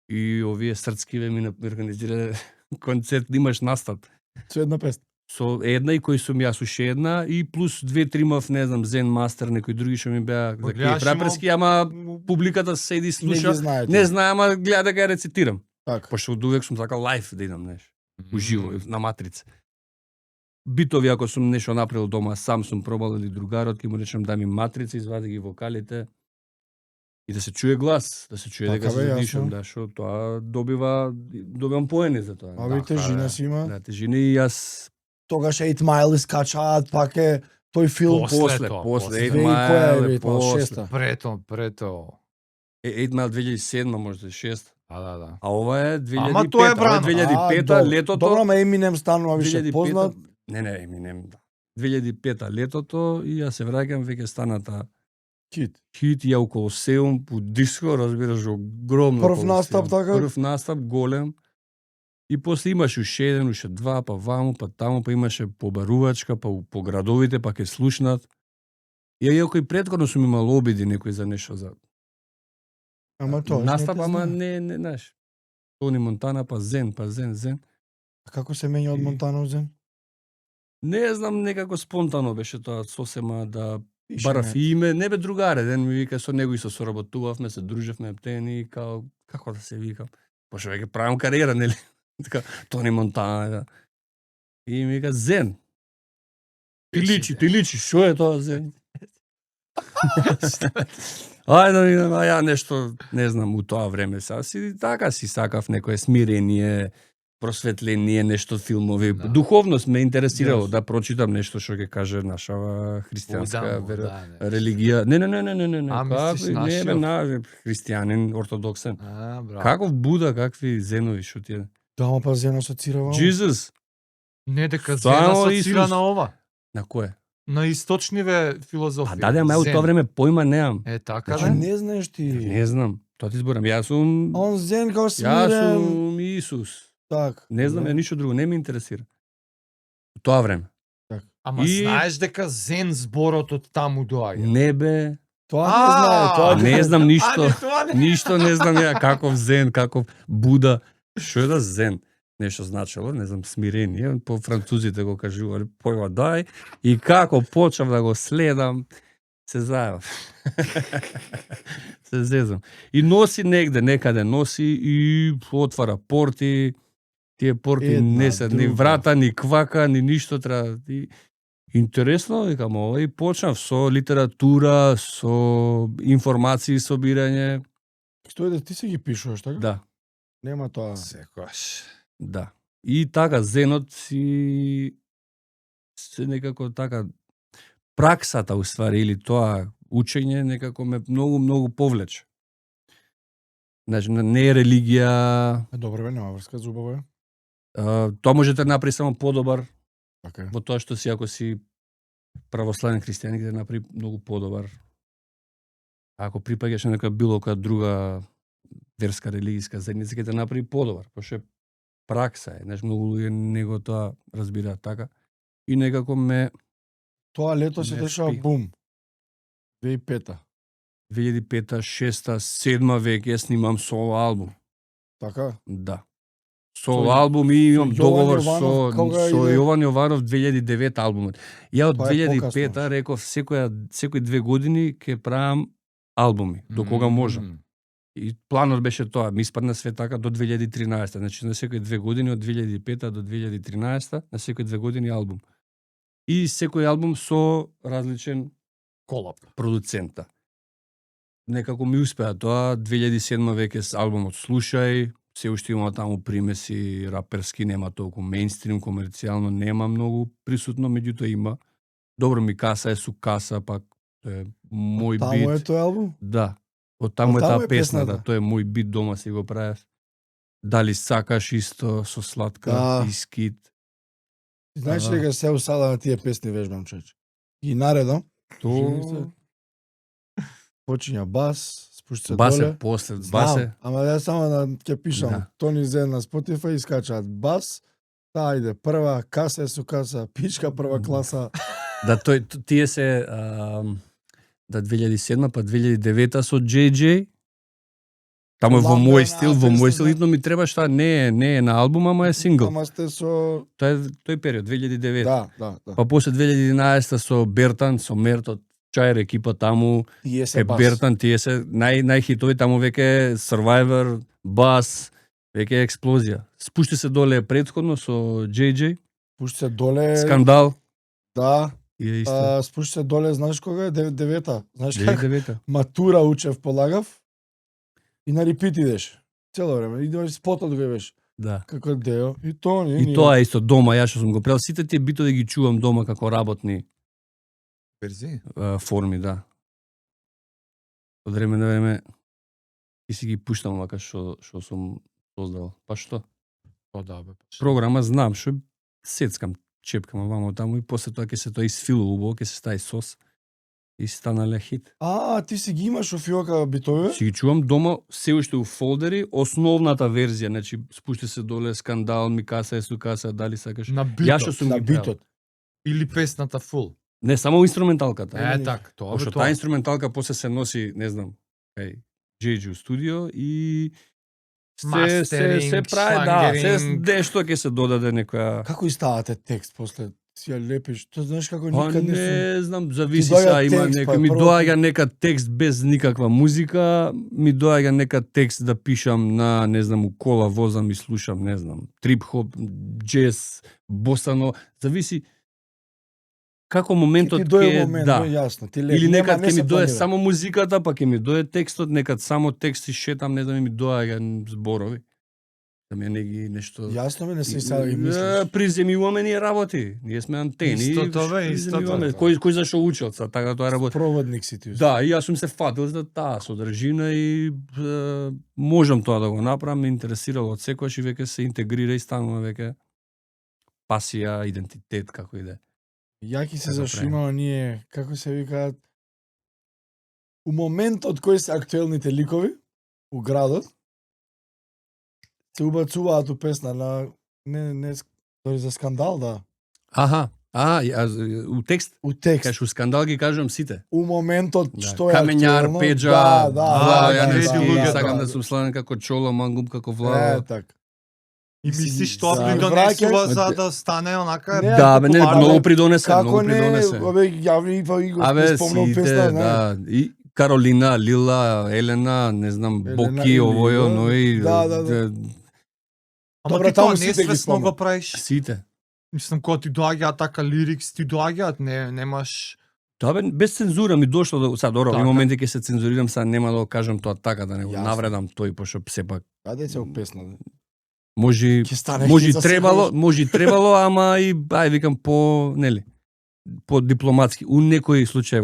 и овие срцкиве ми организирале концерт, имаш настап. Со една песна. Со една и кој сум јас уште една и плюс 2-3, не знам, Зен Мастер, некои други што ми беа за кеј раперски, ама публиката седи слуша. Не знае, ама гледа дека ја рецитирам. Так. Пошто одувек сум сакал лајф да идам, неш, уживо на матрица. Битови ако сум нешто направил дома сам, сум пробал или другарот, ќе му речем да ми матрица, извади ги вокалите и да се чуе глас, да се чуе дека се задишам, да, што тоа добивам поени за тоа. А ви тежина си има? Да, тежина и јас тогаш 8 Mile искачаат, пак е тој филм после 8 Mile, после. Прето. 8 Mile 2007, можда 6. Да. А ова е 2005. Ама тоа е брано. 2005 летото. Добро, ама Еминем станува више познат. Не, Еминем, да. 2005 летото и ја се враќам, веќе станата хит ја околу Колосеум, по диско, разбираш, огромно. Прв настап така? Прв настап, голем. И после имаше уште еден, уште два, па ваму, па таму, па имаше побарувачка, па по градовите, па ке слушнат. Иако и претходно сум имал обиди некој за нешто за ама тоа настап, ама не, знаеш. Тони Монтана, па Зен. А како се менја од Монтана Зен? Не знам, некако спонтано беше тоа, сосема да барав име, не бе другаре, ден ми вика, со него и соработувавме, се дружевме ептени, како да се викам. Пошто веќе правам кариера, нели? Така, Тони Монтана, да. И ми вика, Зен. Ти личи, шо е тоа Зен? Ајде, ја нешто, не знам, у тоа време си сакав некое смирение, просветление, нешто филмови. Да. Духовност ме интересирало да прочитам нешто што ќе каже наша христијанска религија. Не. Не бе христијанин, ортодоксен. Каков Буда, какви Зенови што тие? Да, ама па Зен асоцирава. Jesus. Не дека Зен асоцира на ова. На кое? На источниве филозофија. Да, ама у тоа време појма неам. Така да? Не знаеш ти. Не знам. Тоа ти зборам. Јас сум Он Зен као смирен. Јас сум Исус. Так. Не знам, ништо друго, не ме интересира. У тоа време. Так. Ама знаеш дека Зен зборот од таму доаѓа? Не бе. Тоа не знае, тоа не знам ништо. Ништо не знам ја каков Зен, каков Буда. Што е да Зен? Нешто значело, не знам, смирение, по французите го кажувале, појма дај, и како почнав да го следам, се зајав. Се зезам. И носи негде, некаде носи и отвара порти, тие порти не се ни врата, ни квака, ни ништо треба. Интересно, викам, ова и почнав со литература, со информации собирање. Што е да ти си ги пишуваш, така? Да. Нема тоа. Секогаш. Да. И така, Зенот се некако така, праксата, уствари, или тоа учење, некако ме многу повлече. Значи, не е религија. Добре, нема врска, зубаво е. Тоа може да направи само подобар. Така е. Во тоа што си, ако си православен христијаnin, ќе направи многу подобар. Ако припаѓаш на нека било која друга верска религиска заедница, ќе те направи подобар, пошто пракса е. Знаеш, многу луѓе него тоа разбираат така. И некако Тоа лето се не дешава спи. бум. 2005-та. 2005-та, 6-та, 7-та веќе снимам соло албум. Така? Да. Соло Тој- албум и имам Јован договор Јованов, кога со иде? Јован Јованов 2009 албумот. Ја од Тоа е 2005-та покасно. реков секои 2 години ќе правам албуми, до кога можам. И планот беше тоа, ми испадна све така до 2013, значи на секои 2 години од 2005 до 2013, на секои 2 години албум. И секој албум со различен Колап. продуцента. Некако ми успеа тоа, 2007 веќе с албумот Слушај, се уште има таму примеси раперски, нема толку мејнстрим, комерцијално нема многу присутно, меѓутоа има. Добро ми каса е су каса, пак тоа е мој Таму е бит. тој албум? Да. Од таму е Од таму таа е песна, песната. да, тоа е мој бит, дома си го правев. Дали сакаш исто со сладка Да. искит. Знаеш Ага. дека се усада на тие песни вежбам, човече. И наредом, То почиња бас, спушти се басе, доле. после Знам, басе. ама ја само ќе пишам Да. Тони Зен на Spotify и скачаат бас, таа иде прва, каса е со каса, пичка прва класа. Да, тие се да 2007 па 2009 со JJ. Таму е во Ламбена, мој стил, во мој стил, песна. итно ми требаш таа не е на албум, ама е сингл. Ама сте со... Тоа е тој период 2009. Да. Па после 2011 со Бертан, со Мерто, Чајер екипа таму, Тие се е бас. Бертан, тие се најхитови таму веќе Survivor, Бас, веќе е експлозија. Спушти се доле предходно со JJ, Спушти се доле... Скандал Да. и е исто. Спушти се доле, знаеш кога е? 9-та. Знаеш как? 2009. Матура учев, полагав. И на репит идеш. Цело време. Идеш спотот го имаш. Да. Како Део. И Тони. И тоа е исто дома, јас што сум го правил, сите тие битови ги чувам дома како работни Верзии? форми, да. Од време на време и си ги пуштам вака што сум создал. Па што? Па да, бе. Програма знам, што сецкам, чепкам вамо таму и после тоа ќе се тоа изфилува убаво, ќе се стави сос и станале хит. Ти си ги имаш во фиока битови? Си ги чувам дома, се уште у фолдери, основната верзија, значи спушти се доле Скандал, ми каса е су каса, дали сакаш. На Јас што битот. сум На ги правил. битот. Или песната фул. Не, само инструменталката. Так, тоа Пошто таа инструменталка после се носи, не знам, кај JJ студио и се Мастеринг, прави, да, се шлангеринг. нешто ќе се додаде некоја. Како иставате текст после? Си ја лепиш. Тоа знаеш како Па никад не сум... не знам, зависи доаѓа сега, има текст, па некој, ми прво доаѓа нека текст без никаква музика, ми доаѓа нека текст да пишам на, не знам, у кола возам и слушам, не знам, трип-хоп, джез, босано, зависи како моментот Ќе ти дое ќе, момент, да. јасно. Ти леп, Или нема, некад не ќе ми се дое планира. само музиката, па ќе ми дое текстот, некад само текст и шетам, не знам, и ми доаѓа зборови. Да ми не ги нешто... Јасно ме, не се и сега ги мислиш. Приземјуваме ние работи. Ние сме антени. Истото, бе, приземјуваме. истото. Кој зашо учел, са, така тоа работи. Проводник си ти. Да, и јас сум се фатил за таа содржина и можам тоа да го направам, ме интересирало од секојаш и веќе се интегрира и станува веќе пасија, идентитет, како иде. Јаки се Како зашо правим? имаме ние, како се викаат, у моментот кој се актуелните ликови у градот, се убацуваат у песна на не дори за Скандал, да. Аха, у текст, У текст. кај у Скандал ги кажувам сите. У моментот Да. што е Камењар, актуелно, Педжа, да, Јанески, да, сакам да. да сум славен како Чоло, мангум како Владо. така. И мислиш тоа Да. придонесува Враќаш- за да стане онака Не, Да, бе, не, популарно. многу придонесе, Како многу не, придонесе. абе, јавни па и го Абе, спомнал сите, песна, не? да. И Каролина, Лила, Елена, не знам, Елена Боки, и овој, Лила. оној. Да. Ама Добра, ти тоа таму сите ги несвесно спомнам. го правиш. Сите. Мислам, кога ти доаѓаат така лирикс, ти доаѓаат, немаш... Тоа бе, без цензура ми дошло до сега добро, Така. во моменти ќе се цензурирам, сега нема да го кажам тоа така да не го Јасно. навредам тој пошто сепак Аде се у песна. да. може Ќе стане може хит и за требало, секој. може и требало, ама и ај викам по, нели, по дипломатски. У некои случаи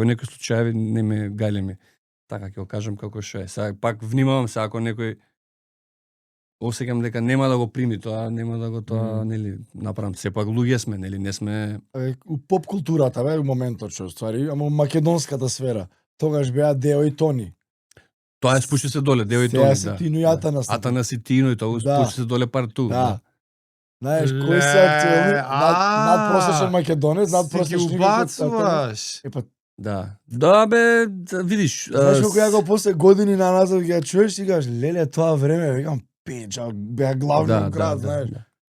не ме гајле ми. Така ќе го кажам како што е. Сега пак внимавам се ако некој осеќам дека нема да го прими тоа, нема да го тоа, нели, направам. Сепак луѓе сме, нели, не сме У поп културата, у моментот што ствари, ама у македонската сфера. Тогаш беа Део и Тони. тоа е спуши се доле, Део и Сега Тони, се да. Тино и Атанас. Атанас и Тино и тоа Да. спуши се доле парту. Да. Знаеш, кои се актуелни? Надпросечен македонец, Си ги надпросечни убацуваш. Епа, Да. Да, бе, видиш. знаеш колку ја го после години на назад ги ја чуеш и кажеш, леле, тоа време, викам, печа, беа главни град, знаеш.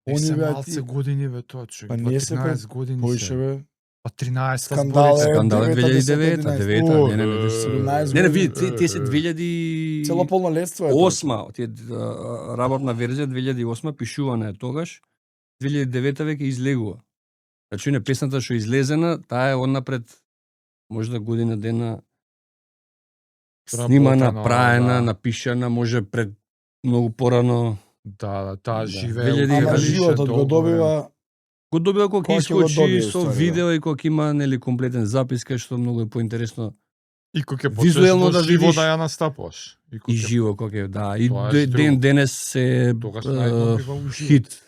Они Они беа малце ти, години бе тоа човек. Па ние се 13 години поише се. бе. Па 13 Скандал е. Скандал е 2009, 2009, не, 17 Не, години. види, тие се 2000 Цело полнолетство е тоа. 8, тие работна верзија 2008 пишувана е тогаш. 2009 веќе излегува. Значи не песната што излезена, таа е однапред можда година дена снимана, Сработена, праена, да. напишана, може пред многу порано. Да, таа Да. живее. 2000 Ама Дали животот го добива, Го добива кога Кога ќе го искочи добие, со уствари, видео и кога има нели комплетен запис кај што многу е поинтересно И кога ќе почнеш визуелно да да живо видиш да ја настапуваш. и кога ќе- живо кога е, да, и Тоа е ден друго. денес се Тогаш најдобро бива уживо. хит.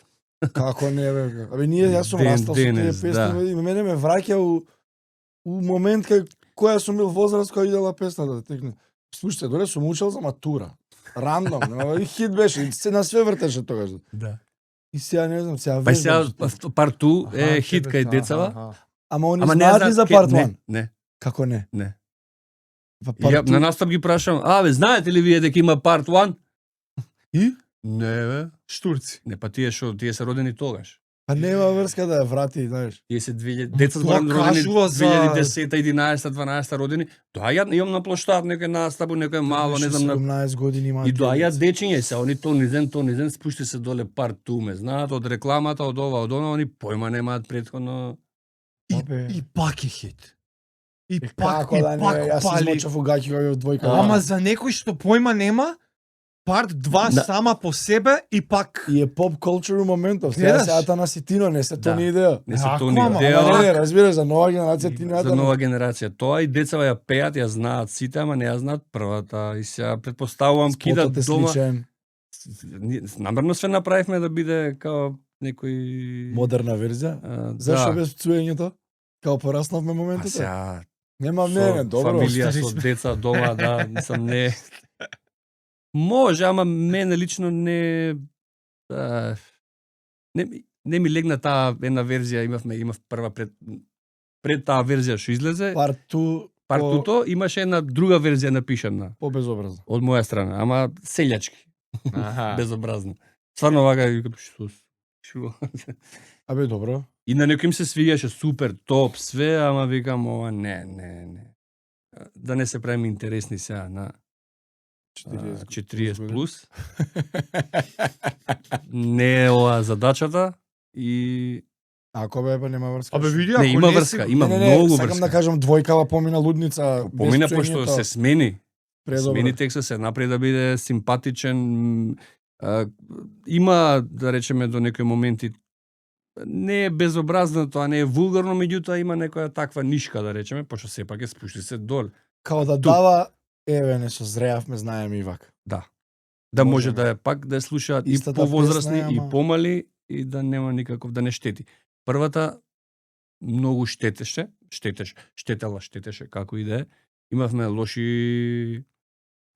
како не бе. Абе ние јас сум Ден растал со тие денес, песни, да. и мене ме враќа у момент кај која сум бил возраст која идела песната да текне. Слушате, доле сум учел за матура. Рандом, и хит беше, и се на све вртеше тогаш. Да. И сега не знам, сега Па сега вежбам. парту Аха, е хит тебе, кај децава. аха. Ама они Ама не знаат ли за part не, 1? не, Како не? не. Па И ја part на 2? настап ги прашам, бе, знаете ли вие дека има part 1? И? Не, бе. Штурци. Не, па тие се родени тогаш. Па нема врска да ја врати, знаеш. Тие се 2000 Ма деца тоа родени кажува за- 2010, 11, 12 родени. Доаѓаат, имам на плоштад некој настапу, некој мало, не знам, на 17 години има. и доаѓаат дечиња се, они тонизен, спушти се доле part 2, ме знаат од рекламата, од ова, од она, они појма немаат претходно. И пак е хит. И пак, Како и да не, пак јас се пали. измочав у гаќи кога бев двојка. Ама за некој што појма нема, part 2 Да. сама по себе и пак... И е поп culture моментов. Гледаш? Сега се Атанас и Тино, не се Да. Тони идеја. Не се Ако, тони ама, идеја. Ама не, разбираш, за нова генерација Тино и За Атанас. нова генерација. Тоа и децава ја пеат, ја знаат сите, ама не ја знаат првата. И сега предпоставувам кидат Спотот е дома. сличен, Намерно све направивме да биде као некој модерна верзија. Зашо без цуењето? Као пораснавме Па моментот? сега Нема со не, добро. фамилија, стари со сме. деца дома, да, мислам не. Може, ама мене лично не не ми легна таа една верзија, имав прва пред таа верзија што излезе. Парту Партуто имаше една друга верзија напишана по безобразно. од моја страна, ама селјачки, Аха. безобразно. Стварно вака викам што. Абе добро. И на некој им се свиѓаше супер, топ, све, ама викам ова не. Да не се правиме интересни сега на 40 плюс. Не е ова задачата и Ако бе, па нема врска. Абе види, не ако има не врска, си... има не, многу сакам врска. да кажам двојкава помина лудница. без Помина пошто цуењето. се смени. Предобро. Смени текстот, се направи да биде симпатичен. Има, да речеме, до некои моменти не е безобразно, тоа не е вулгарно, меѓутоа има некоја таква нишка, да речеме, пошто сепак е спушти се доле. Као да дава, еве не созреавме, знаеме ивак. Да може Можеме. да е пак да ја слушаат и Истата повозрастни песна е, и ама- помали и да нема никаков да не штети. Првата многу штетеше како и да е. Имавме лоши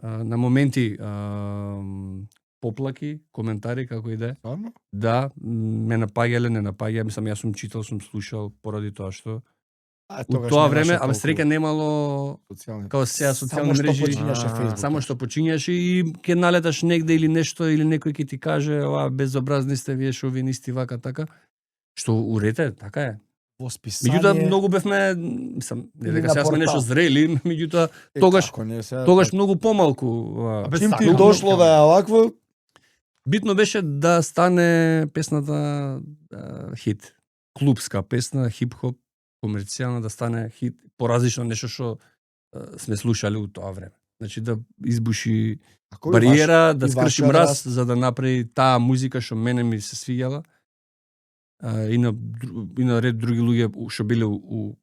на моменти поплаки, коментари како и да е. Стварно? Да, ме напаѓале, не напаѓа, мислам јас сум читал, сум слушал поради тоа што А, у тогаш тоа немаше време, толку среќа немало социјални. као сега социјални Само што мрежи. почињаше Facebook. Само што почињаш и ќе налеташ негде или нешто или некој ќе ти каже ова безобразни сте вие шовинисти вака така. Што урете, така е. Восписание. Меѓутоа многу бевме, мислам, не Или дека на сега сме нешто портал. зрели, меѓутоа Е, тогаш- како не, сега, тогаш многу помалку. Абе, Чим ти сакам, дошло сакам. да е овакво, Битно беше да стане песната хит. Клубска песна, хип-хоп, комерцијална, да стане хит, поразлично нешто што сме слушале у тоа време. Значи да избуши ако и бариера, да и скрши вашиот мраз, раст. за да направи таа музика што мене ми се свиѓала. И на ред други луѓе што биле у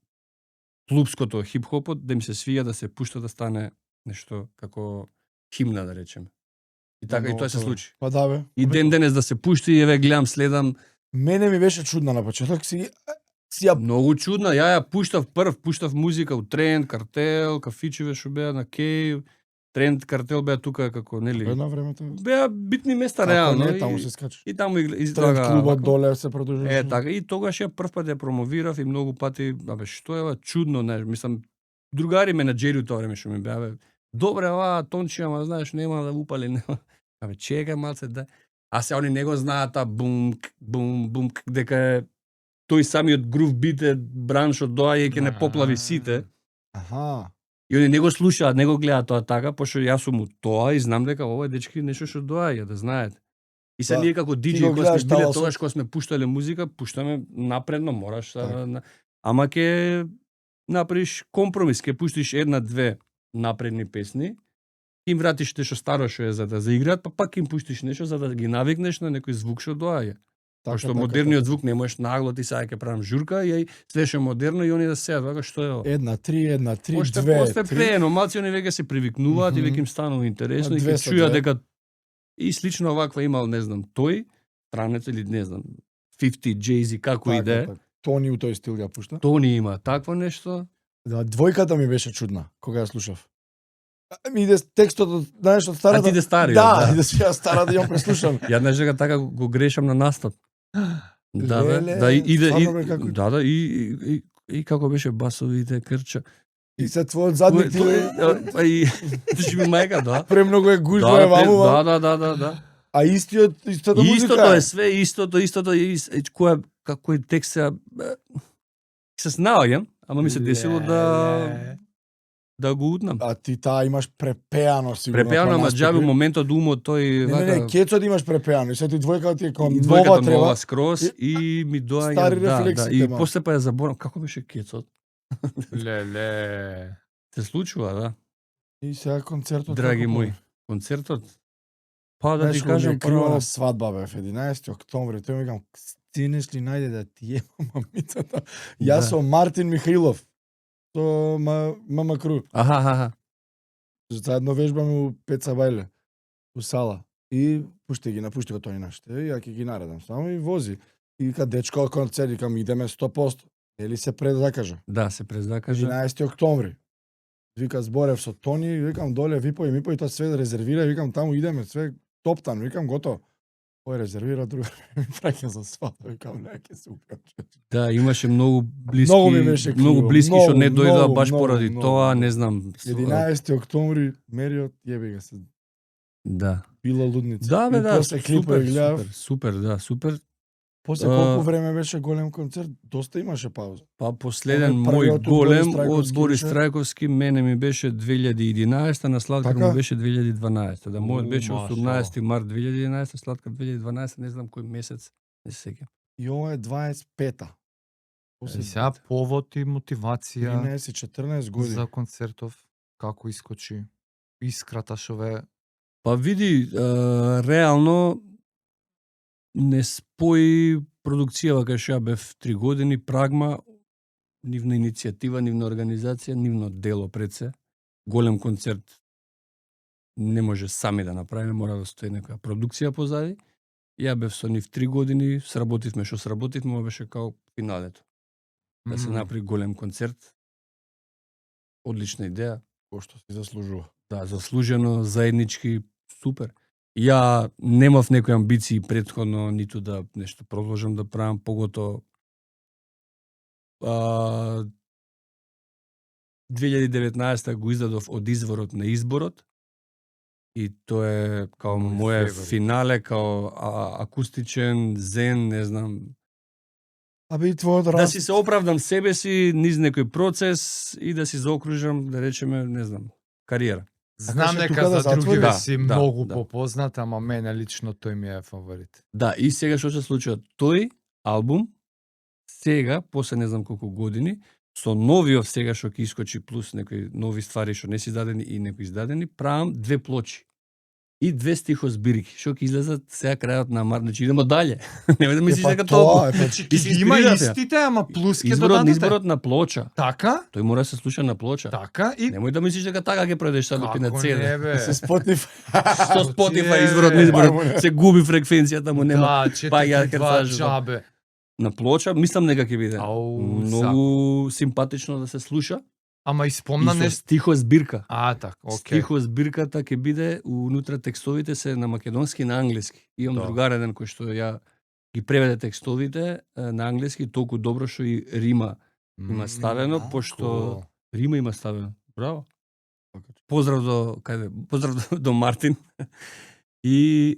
клубското хип-хопот, да им се свиѓа да се пушта да стане нешто како химна, да речеме. И така и тоа се случи. Па да бе. И ден денес да се пушти и еве гледам следам Мене ми беше чудно на почеток, си ја многу чудна. Ја пуштав музика у Тренд, Картел, кафичеве што беа на Кеј. Тренд, Картел беа тука како нели. едно времето. Беа битни места Како реално. не, таму се скачаш. И таму Тренд излага клубот доле се продолжуваше. така и тогаш ја прв пат ја промовирав и многу пати, што е ова чудно, не, мислам другари менаџери тоа време што ми беа, добре, Тончи, ама знаеш, нема да упали, нема. Чекај малце да. А се они не го знаат бум дека е тој самиот грув бит е браншот доаѓа и ќе не поплави сите. Аха. И они не го слушаат, не го гледаат тоа така, пошто јас сум у тоа и знам дека ова е дечки нешто што доаѓа, да знаете. И се Па, ние како го диџеи кои гледаш сме биле таласот. тогаш кога сме пуштале музика, пуштаме напредно, мораш Така. ама ќе направиш компромис, ќе пуштиш една-две напредни песни, им вратиш нешто старо што е за да заиграат, па пак им пуштиш нешто за да ги навикнеш на некој звук што доаѓа. Пошто модерниот звук не можеш нагло ти сега ќе правам журка и све што е модерно и они да сеат вака што е ова. 1-3, 1-3, Пошто 2, постепено, малци они веќе се привикнуваат и веќе им станува интересно и ќе 200, чујат 2. дека и слично оваква имал, не знам, тој, странец или не знам, 50, Jay-Z, како и да е. Тони у тој стил ја пушта. Тони има такво нешто. Да, двојката ми беше чудна кога ја слушав. Иде текстот, знаеш, од старата. А ти де стариот, да. Иде сега стара да ја преслушам. Ја знаеш дека така го грешам на настап. Да, бе, Леле, да, иде, стварно бе, како- да, и како беше басовите крча. И се твојот задник ти Па и ти ми мајка, да. премногу е гужва е ваму, Да. а истата музика. Истото е све, истото, која како текст се снаоѓам, ама ми се десило да го утнам. А ти таа имаш препеано сигурно. Препеано, ама настапи. џабе моментот умот тој Не, кецот имаш препеано и се ти двојката ти е како и нова двојката треба. нова скроз и ми доаѓа стари да, рефлексите, и ма. после па ја заборам како беше кецот. Леле. Се случува, да. И сега концертот. Драги како мои, концертот. Па да ти Знаеш, кажам прво прво. свадба бе, 11 октомври, тој ми викам, стинеш ли најде да ти е мамицата? Јас Да. сум Мартин Михаилов, со Мама Кру. Аха. Заедно вежбаме у Пеца Бајле, у сала. И напушти го тој нашите, и ја ќе ги наредам само и вози. И вика, дечко, концерт, викам, идеме 100%. Или се предзакажа. Да, се презакажа. 11 октомври. Вика, зборев со Тони, викам, доле, мипој, тоа све резервира, викам, таму идеме, све топтан, викам, готово. Ој резервира, друг ми праќа за свадба, викам, не, ќе се упрам. Да, имаше многу блиски, Многу ми беше криво, многу блиски што не многу, дојдоа многу, баш многу, поради многу, тоа, многу. не знам. 11 октомври, мериот, јеби га се, Да. била лудница. Да, бе, И да, после клипови гледав. супер. После колку време беше голем концерт, доста имаше пауза. Па последен Ова е мој првиот од голем Борис од Трајковски Борис беше? Трајковски, мене ми беше 2011, на Слаткар Така? му беше 2012. Да, мојот беше машала. 18 март 2011, Слаткар 2012, не знам кој месец, не се сеќам. И ова е 25-та. И После сега повод и мотивација 13-14 години. за концертов, како искочи искрата што ве Па види, реално не спои продукцијава кај што ја бев 3 години, Прагма, нивна иницијатива, нивна организација, нивно дело пред се. Голем концерт не може сами да направиме, мора да стои некоја продукција позади. Ја бев со нив 3 години, сработивме што сработивме, ова беше као финалето. Да се направи голем концерт. Одлична идеја. Кој што си заслужува. Да, заслужено, заеднички, супер. Ја немав некои амбиции претходно, ниту да нешто продолжам да правам, погото 2019 го издадов од изворот на изборот и тоа е као моје финале, као акустичен, зен, не знам, Абе и твојот да раст. си се оправдам себе си низ некој процес и да си заокружам, да речеме, не знам, кариера. Знам Така што дека тука да за други затвори? ве си Да, многу да. попознат, ама мене лично тој ми е фаворит. Да, и сега што се случува? Тој албум, сега, после не знам колку години, со новиот сега што ќе искочи плюс некои нови ствари што не се издадени и некои издадени, правам 2 плочи. и 2 стихозбирки, што ќе излезат сега крајот на март, значи идемо дале. Немој да мислиш Па дека тоа, толку. значи, Ќе ги има Инспирирате ја. истите, ама плюс ќе Изборот додадете. на плоча. Така? Тој мора да се слуша на плоча. Така и Немој да мислиш дека така ќе пројдеш само како на не CD. бе. Со Spotify. Со Spotify Е, изборот на изборот се губи фреквенцијата му нема. Да, па ја 4 кажа, джабе. На плоча мислам дека ќе биде Ау, многу симпатично да се слуша. Ама И испомна со нешто. стихозбирка. Так, окей. Стихозбирката ќе биде унутра текстовите се на македонски и на англиски. Имам Да. другар еден кој што ја ги преведе текстовите на англиски толку добро што и рима има ставено, пошто рима има ставено. Браво. Поздрав до поздрав до Мартин. И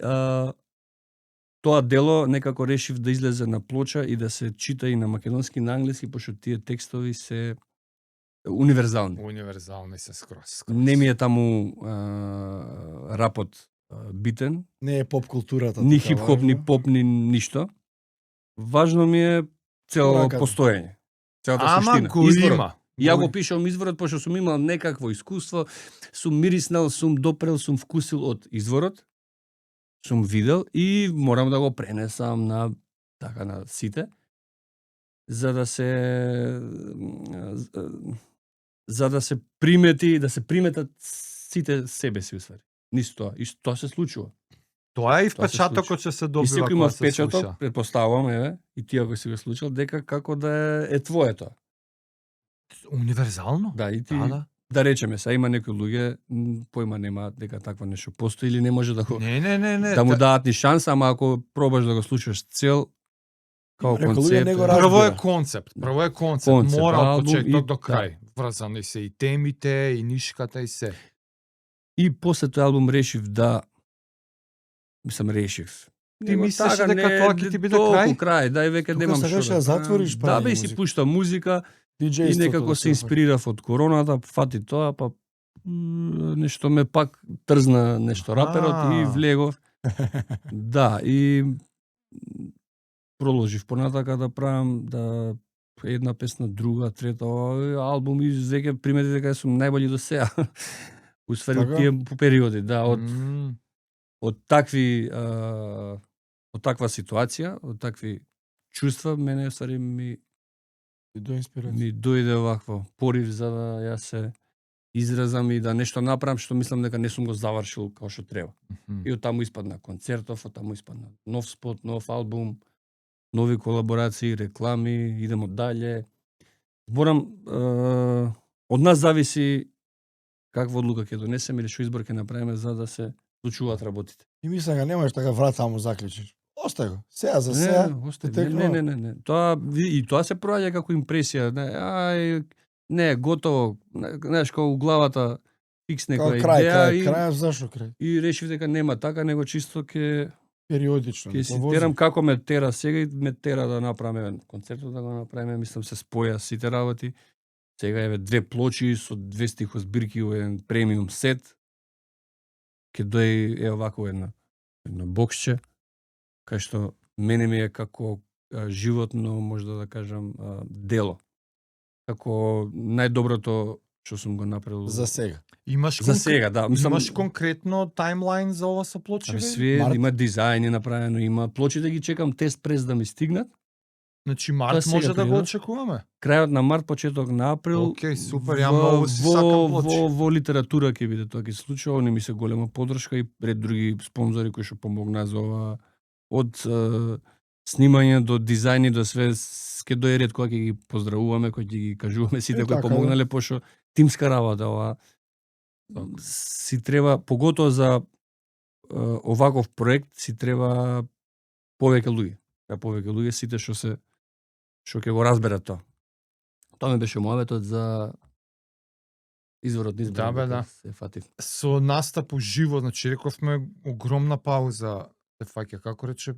тоа дело некако решив да излезе на плоча и да се чита и на македонски и на англиски, пошто тие текстови се универзални. Универзални се скроз. Не ми е таму рапот битен, Не е поп културата. ни така хип-хоп, ни важно. поп, ни ништо. Важно ми е цело Пораката. постоење. Целата Ама суштина. го Изворот. има. Ја го пишам изворот, пошто сум имал некакво искуство, сум мириснал, сум допрел, сум вкусил од изворот, сум видел и морам да го пренесам на сите, за да се примети, да се приметат сите себе си усвари. Нисто тоа. И тоа се случува. Тоа е и Тоа се впечатокот што се И добива секој кога има се впечаток, слуша. предпоставувам, еве, и ти ако си го случил, дека како да е твоето. Универзално? Да, и ти, Да. да речеме, са има некои луѓе, појма нема дека такво нешто постои или не може да го Не. да му дадат ни шанса, ама ако пробаш да го слушаш цел, као Некои луѓе концепт. не го Прво е разбира. концепт. Прво е концепт. Концепт, Мора од албум почеток и- до крај. Врзани се и темите, и нишката, и се. И после тој албум решив да решив. Ти мислиш дека не, тоа ќе ти биде толку крај? Дај веќе Тука немам сакаш што да затвориш Да, правење бе, и си музика. пушта музика и DJ-ството некако да се отвори. инспирирав од короната, фати тоа, па нешто ме пак трзна нешто раперот и влегов. Да, и продолжив понатака да правам да една песна, друга, трета, албум и веќе примети дека сум најбољи до сега. Усвари од Така? тие периоди, да, М, од такви од таква ситуација, од такви чувства, мене усвари ми До инспирација. ми дојде вакво порив за да ја се изразам и да нешто направам што мислам дека не сум го завршил како што треба. мгм. И од таму испадна концертов, од таму испадна нов спот, нов албум, нови колаборации, реклами, идемо дале. Зборам, од нас зависи каква одлука ќе донесеме или што избор ќе направиме за да се случуваат работите. И мислам дека немаш така врат само заклучиш. Остај го. Сега за сега. остави. текнува. Не. Тоа и тоа се проаѓа како импресија, не, готово, знаеш, како у главата фикс Као некоја крај, идеја крај, зашо крај? и решив дека нема така, него чисто ќе Периодично. си повози. терам како ме тера сега и ме тера да направиме концертот, да го направиме, мислам се споја сите работи. Сега еве 2 плочи со 2 стихозбирки во еден премиум сет. Ќе дој е овако едно боксче, кај што мене ми е како животно, можда да кажам, дело. Како најдоброто што сум го направил За сега. Имаш за сега, да. Мислам, Имаш конкретно таймлайн за ова со плочи? Абе, бе? све Март. има дизајни направено, има плочите ги чекам тест прес да ми стигнат. Значи Тоа март сега може да го примерно. очекуваме. Крајот на март, почеток на април. Океј, супер, ја многу си сакам плочи. Во литература ќе биде тоа ќе се случува, они ми се голема подршка и ред други спонзори кои што помогнаа за ова. Од снимање до дизајни до све ќе дојде ред кога ќе ги поздравуваме, кога ќе ги кажуваме сите И кои така, помогнале, пошто тимска работа ова си треба, поготово за оваков проект си треба повеќе луѓе. Повеќе луѓе сите што ќе го разберат тоа. Тоа ми беше мојаветот за изворот на изборот. Да, бе, дека да. Се фатив. Со настап уживо, значи рековме огромна пауза се фаќа, како рече,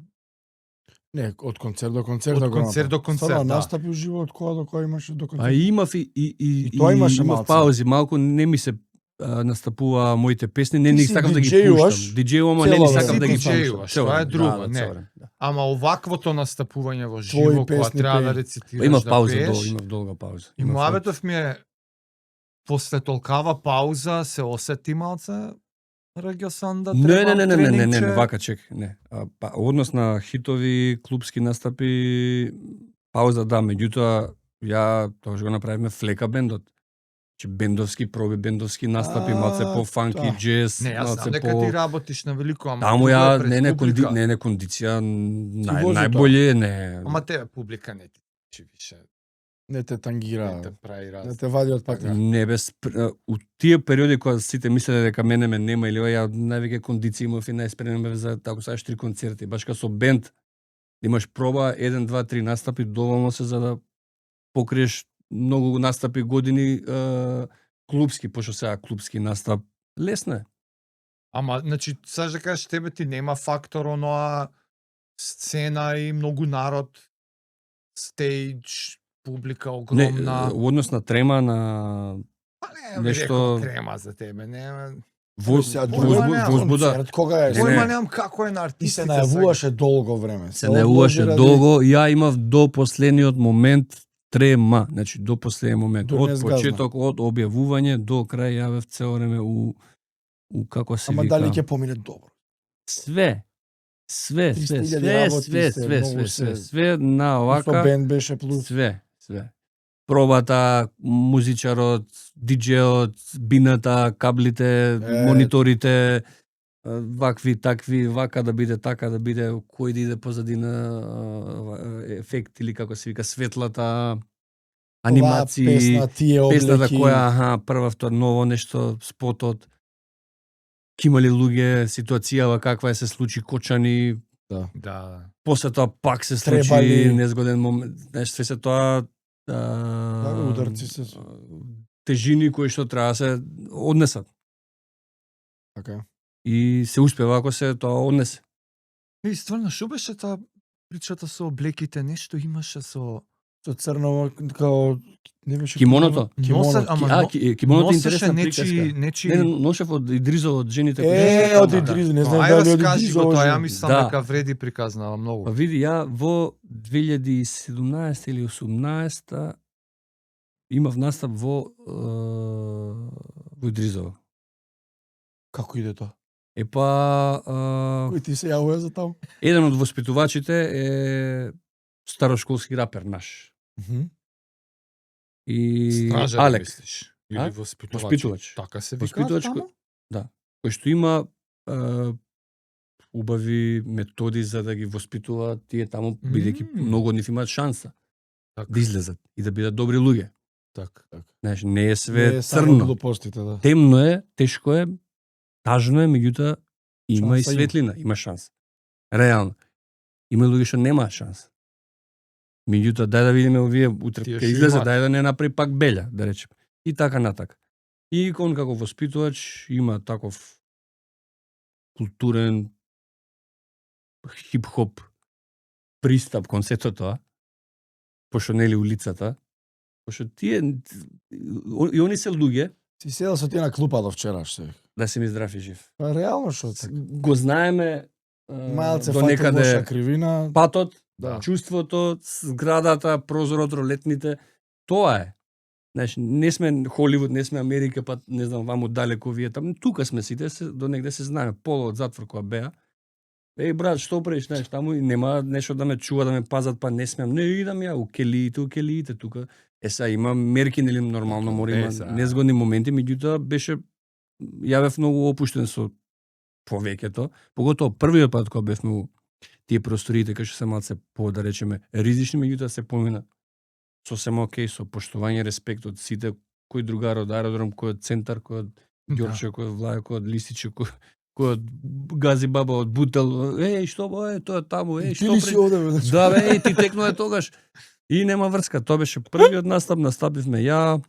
Не, од концерт до концерт. Од да го концерт направи. до концерт, Стварно, да. настапи уживо од која до која имаше до концерт. А имав И тоа имаше имав малце. паузи, малку не ми се настапува моите песни, не Ти ни си сакам да ги диџејуваш пуштам. Диџејувам, ама не цело ни време. сакам да ги Си диџејуваш, пуштам. тоа е Цело друго, време, не. цело време, да. ама оваквото настапување во Твои живо, кога песни треба пеј. да Па рецитираш, имав да пауза, пееш, имав долга пауза. и мојаветов ми е после толкава пауза се осети малце Раѓа сам да Не, требам не, тренингче. вака чек, не. Па однос на хитови, клубски настапи, пауза да, меѓутоа ја тоа што го направивме Флека бендот. Че бендовски проби, бендовски настапи, малце по фанки, да. джез, Не, јас малце знам дека ти работиш на велико, ама Таму тука ја пред не публика. кондиција вози најболje не. Ама тебе публика не ти чи више. Не те Не тангира, те прави раз. не те вади од пакна. Не без у тие периоди кога сите мислеле дека мене ме нема или ја највеќе кондиција имав и најспремен бев за тако сакаш 3 концерти, баш као со бенд имаш проба 1 2 3 настапи доволно се за да покриеш многу настапи години клубски, пошто сега клубски настап лесно е. Ама, значи, саш да кажеш, тебе ти нема фактор оноа сцена и многу народ, стейдж, публика Не, огромна. однос на трема на Па не, би нешто- рекол трема за тебе, нема. возбуда. Концерт, кога е? Не, Појма не. немам како е на Ти артистите. се најавуваше долго време. Се најавуваше одложи долго, ја имав до последниот момент трема, значи до последниот момент, До од не сгазна. почеток, од објавување до крај јавев цело време у како се Ама вика. дали ќе помине добро? Све 300.000 работи сте, многу се. све на Со овака, бенд беше плюс. све. Пробата, музичарот, диџеот, бината, каблите, мониторите, вакви, такви, вака да биде, така да биде, кој да иде позадина, ефект или како се вика, светлата, анимации, Песна, тие песната облеки. која, прва, втора, ново нешто, спотот, ки имали луѓе, ситуацијава каква е се случи, кочани, Да. после тоа пак се случи Требали. незгоден момент, знаеш, све се тоа ударци се. тежини кои што треба да се однесат Така. и се успева ако се тоа однесе. И стварно, што беше таа причата со облеките? Нешто имаше со... Со црно, као... Не беше Кимоното? Носа, ама кимоното е носеше интересна нечи... приказка. Не, ношев од Идризо, од жените. Од Идризо, не знам Ајде дали од раскажи Идризо. го тоа, ја ожен. мислам Да. дека вреди приказнава Па многу. види, ја во 2017 или 18 имав настап во Идризово. Како иде тоа? Епа Кој ти се јавува за таму? еден од воспитувачите е старошколски рапер наш. И Стражар, Алек, мислиш? Или А? воспитувач? Воспитувач. Така се вика Воспитувач таму? кој што има убави методи за да ги воспитува тие таму, бидејќи многу од нив имаат шанса Така, да излезат и да бидат добри луѓе. така. Знаеш, не е све Не е само црно. глупостите, да. Темно е, тешко е, тажно е, меѓутоа има и Шанса има. светлина, има шанса. Реално. Има луѓе што немаат шанса. Меѓутоа, дај да видиме овие утре Тие ќе што излезе, имаат. дај да не направи пак белја, да речеме. И така натака. И он како воспитувач има таков културен хип-хоп пристап кон сето тоа, пошто нели улицата, пошто тие и они се луѓе, Си седел со тие на клупа до вчераш се. да се ми здрав и жив. Па реално што така. Го знаеме Малце до фатил некаде лоша кривина. патот, Да. чувството, зградата, прозорот, ролетните, тоа е. Знаеш, не сме Холивуд, не сме Америка, па не знам ваму далеко вие таму. Тука сме сите, до негде се знаеме. Поло од затвор кога беа. Еј брат, што правиш, знаеш, таму и нема нешто да ме чува, да ме пазат, па не смеам. Не идам ја у келиите тука. Сега има мерки, нели нормално мора има сега. незгодни моменти, меѓутоа беше ја бев многу опуштен со повеќето, поготово првиот пат кога бевме у тие просториите кај што се малце по да речеме ризични, меѓутоа се помина сосема окей, со поштовање, респект од сите, кој другар од аеродром, кој од центар, кој од Ѓорче, кој од Влајо, кој од Лисиче, кој од Гази баба, од Бутел, што бе, тоа е таму, Ти што ли си овде, бе? Да, бе, ти текнува тогаш. И нема врска, тоа беше првиот настап, настапивме ја,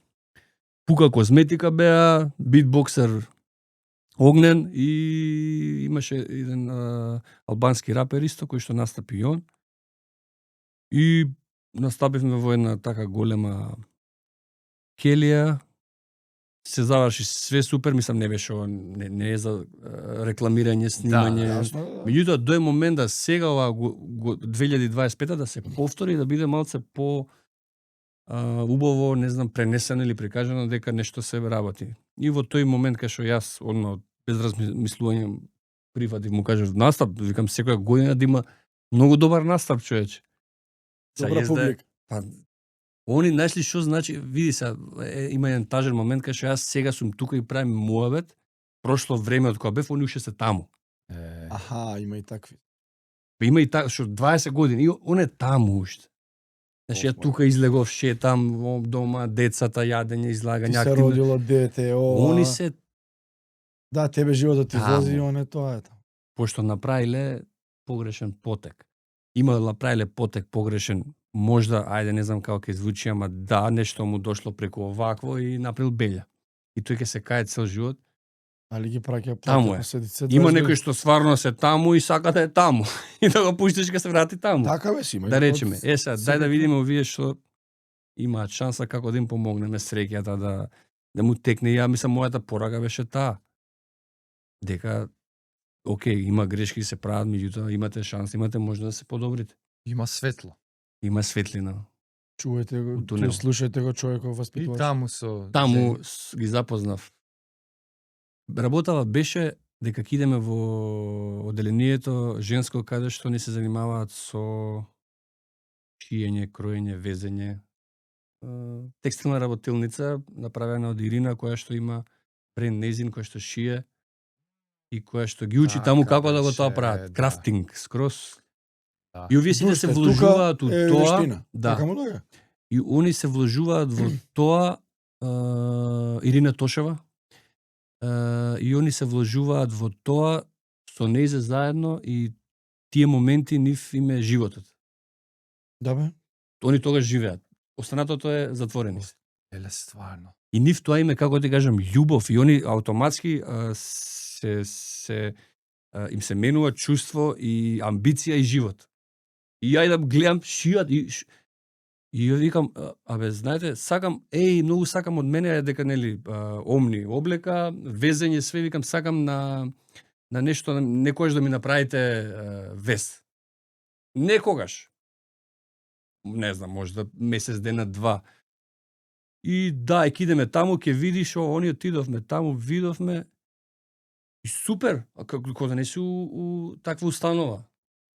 Пука козметика беа, битбоксер Огнен и имаше еден албански рапер исто кој што настапи и он. И настапивме во една така голема келија. Се заврши све супер, мислам не беше не е за рекламирање, снимање. Јасно, да. Меѓутоа дој момент да сега ова 2025 да се повтори и да биде малце по убаво, не знам, пренесено или прикажано дека нешто се работи. И во тој момент кај што јас одма од без размислување прифатив, му кажав настап, викам секоја година да има многу добар настап, човече. Добра публика. Па, они знаеш ли што значи, види се, има еден тажен момент кај што јас сега сум тука и правим муабет, прошло време од кога бев, они уште се таму. Аха, има и такви. Има и така, што 20 години, и он е таму уште. Значи, ја тука излегов, шетам, дома, децата, јадење, излагање, Ти се родило дете, Они се... Да, тебе животот ти Таму. вози, он е тоа ета. Пошто направиле погрешен потек. Направиле потек погрешен, можда, ајде не знам како ќе звучи, ама да, нешто му дошло преку овакво и направил белја. И тој ќе се кае цел живот. Али ги праќа Таму е. Има некој што стварно се таму и сака да е таму. И да го пуштиш ќе се врати таму. Така беше, има. Да речеме, сега, дај да видиме овие што имаат шанса како да им помогнеме среќата да му текне. Ја мислам, мојата порака беше таа. Дека, окей, има грешки се прават, меѓутоа имате шанс, имате можност да се подобрите. Има светло. Има светлина. Чуете го, У тунел. слушајте го човеков И воспитувач. таму со... Таму ги запознав. Работава беше дека ќе идеме во одделението женско каде што не се занимаваат со шиење, кроење, везење. Текстилна работилница направена од Ирина која што има бренд незин која што шие и која што ги учи таму како да го тоа беше, прават. да. Крафтинг, скроз. Да. И овие сите се Душтер, вложуваат тука у е тоа. вештина. Да. Така му доаѓа. И они се вложуваат во тоа, Ирина Тошева, и они се вложуваат во тоа со нејзе заедно и тие моменти нив им е животот. Да бе. Они тогаш живеат. Останатото е затворени. Еле стварно. И нив тоа име, како ти кажам, љубов, и они автоматски им се менува чувство и амбиција и живот. И ја да гледам шијат и ја викам, абе, знаете, сакам, многу сакам од мене дека нели омни облека, везење, све, викам, сакам на нешто, некојаш да ми направите вез. Некогаш. Не знам, можда месец дена, два. И да, ќе идеме таму, ќе видиш, они отидовме таму, видовме. И супер, а како да не си у таква установа.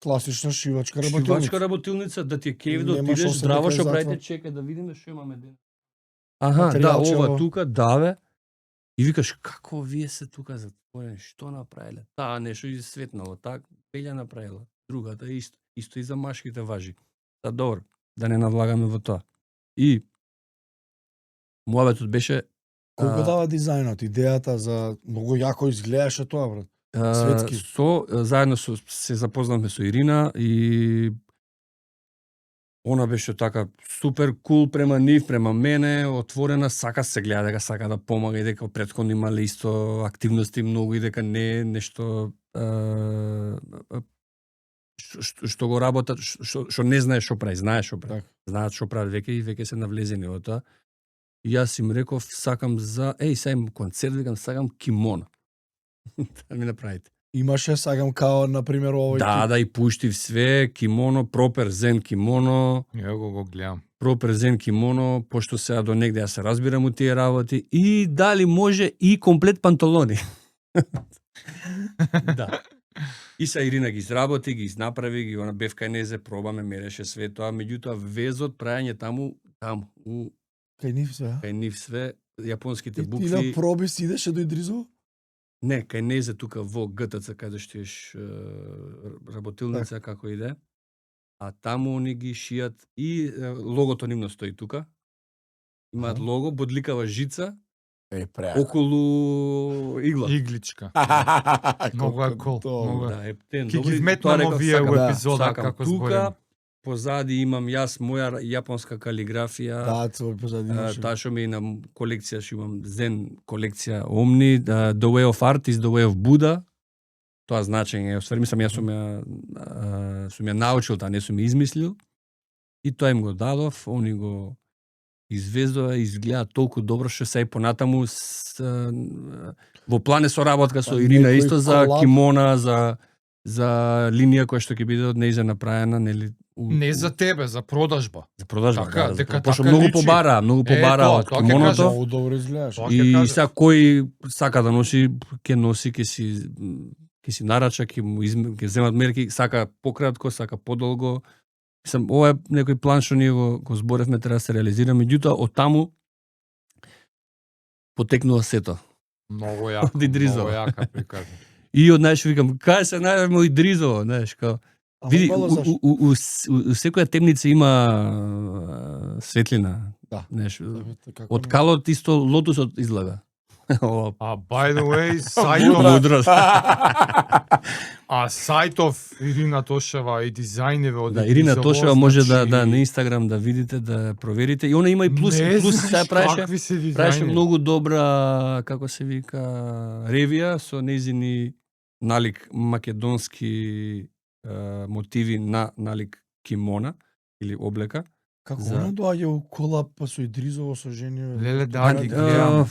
Класична шивачка работилница. Шивачка работилница, да ти е кеј да Немаш отидеш осеб здраво, дека е што правите, затвор. чекај да видиме што имаме ден. Аха, да, Материјалче ова ово. тука, да бе. И викаш, како вие се тука затворени, што направиле? Таа нешто и светнало, таа белја направила. Другата исто, исто и за машките важи. Да, добро, да не навлагаме во тоа. И муабетот беше Колку дава дизајнот, идејата за многу јако изгледаше тоа, брат. Светски. Заедно се запознавме со Ирина и она беше така супер кул према нив, према мене, отворена, сака се гледа дека сака да помага и дека претходно имале исто активности многу и дека не е нешто што го работат, што не знае што прави, знае што прави. Так. Знаат што прават веќе и веќе се навлезени во тоа. И јас им реков, сакам сега им концерт, викам, сакам кимоно. Да ми направите. Имаше, сагам као, например, овој Да, и пуштив све, кимоно, пропер зен кимоно, Ја го гледам. пропер зен кимоно, пошто сега до негде ја се разбирам у тие работи, и дали може и комплет панталони. Да. И са Ирина ги изработи, ги направи, ги она бев кај незе, пробаме, мереше све тоа, меѓутоа везот, прајање таму, кај нив се, а? кај нив све, јапонските И ти на букви. проби си идеше до Идризово? Не, кај незе тука во ГТЦ, каде што еш работилница, како иде. А таму они ги шијат и логото нивно стои тука. Имаат Аха. лого, бодликава жица, Преако. околу игла. Игличка. Многу е кол, многу е. Да, ептен. Ќе ги Добри, вметнам тоа реков, овие сакам. у Да, епизода Сакам како тука, збориме. позади имам јас моја јапонска калиграфија. Да, цело позади имаше. Таа што ми е на колекција, што имам зен колекција Omni, The Way of Art is the Way of Buddha. Тоа значење, ствари мислам, јас сум ја научил, таа не сум ја измислил. И тоа им го дадов, они го извезува, изгледа толку добро што се и понатаму во плане соработка со Па, Ирина некој исто за колаб. кимона, за линија која што ќе биде од нејзе направена, нели Не за тебе, за продажба. за продажба, Така, да, дека пошто така многу личи. побара тоа, од тоа ќе кимоното. кажам. Многу добро изгледаш. Тоа ќе И кажам. сега кој сака да носи, ќе носи, ќе си нарача, ќе земат мерки, сака пократко, сака подолго. Мислам, ова е некој план што ние го зборевме, треба да се реализира, меѓутоа од таму потекнува сето. Многу јако, Од Идризова. многу јака прикажа. И од знаеш викам, кај се најдеме од Идризово, знаеш, као види, у секоја темница има светлина. Да. Знаеш, од калот исто лотусот излага. Ова А by the way, сајтов, мудрост. сајтов Ирина Тошева и дизајневе од Да, Ирина Идризово, Тошева може значи, да на Инстаграм да видите, да проверите. И она има и плюс, не плюс знаеш сега правеше какви се правеше дизајни. многу добра, како се вика, ревија со нејзини налик македонски мотиви на налик кимона или облека. Како за- она доаѓа у колап па со Идризово со жени. Леле, да, ги гледам.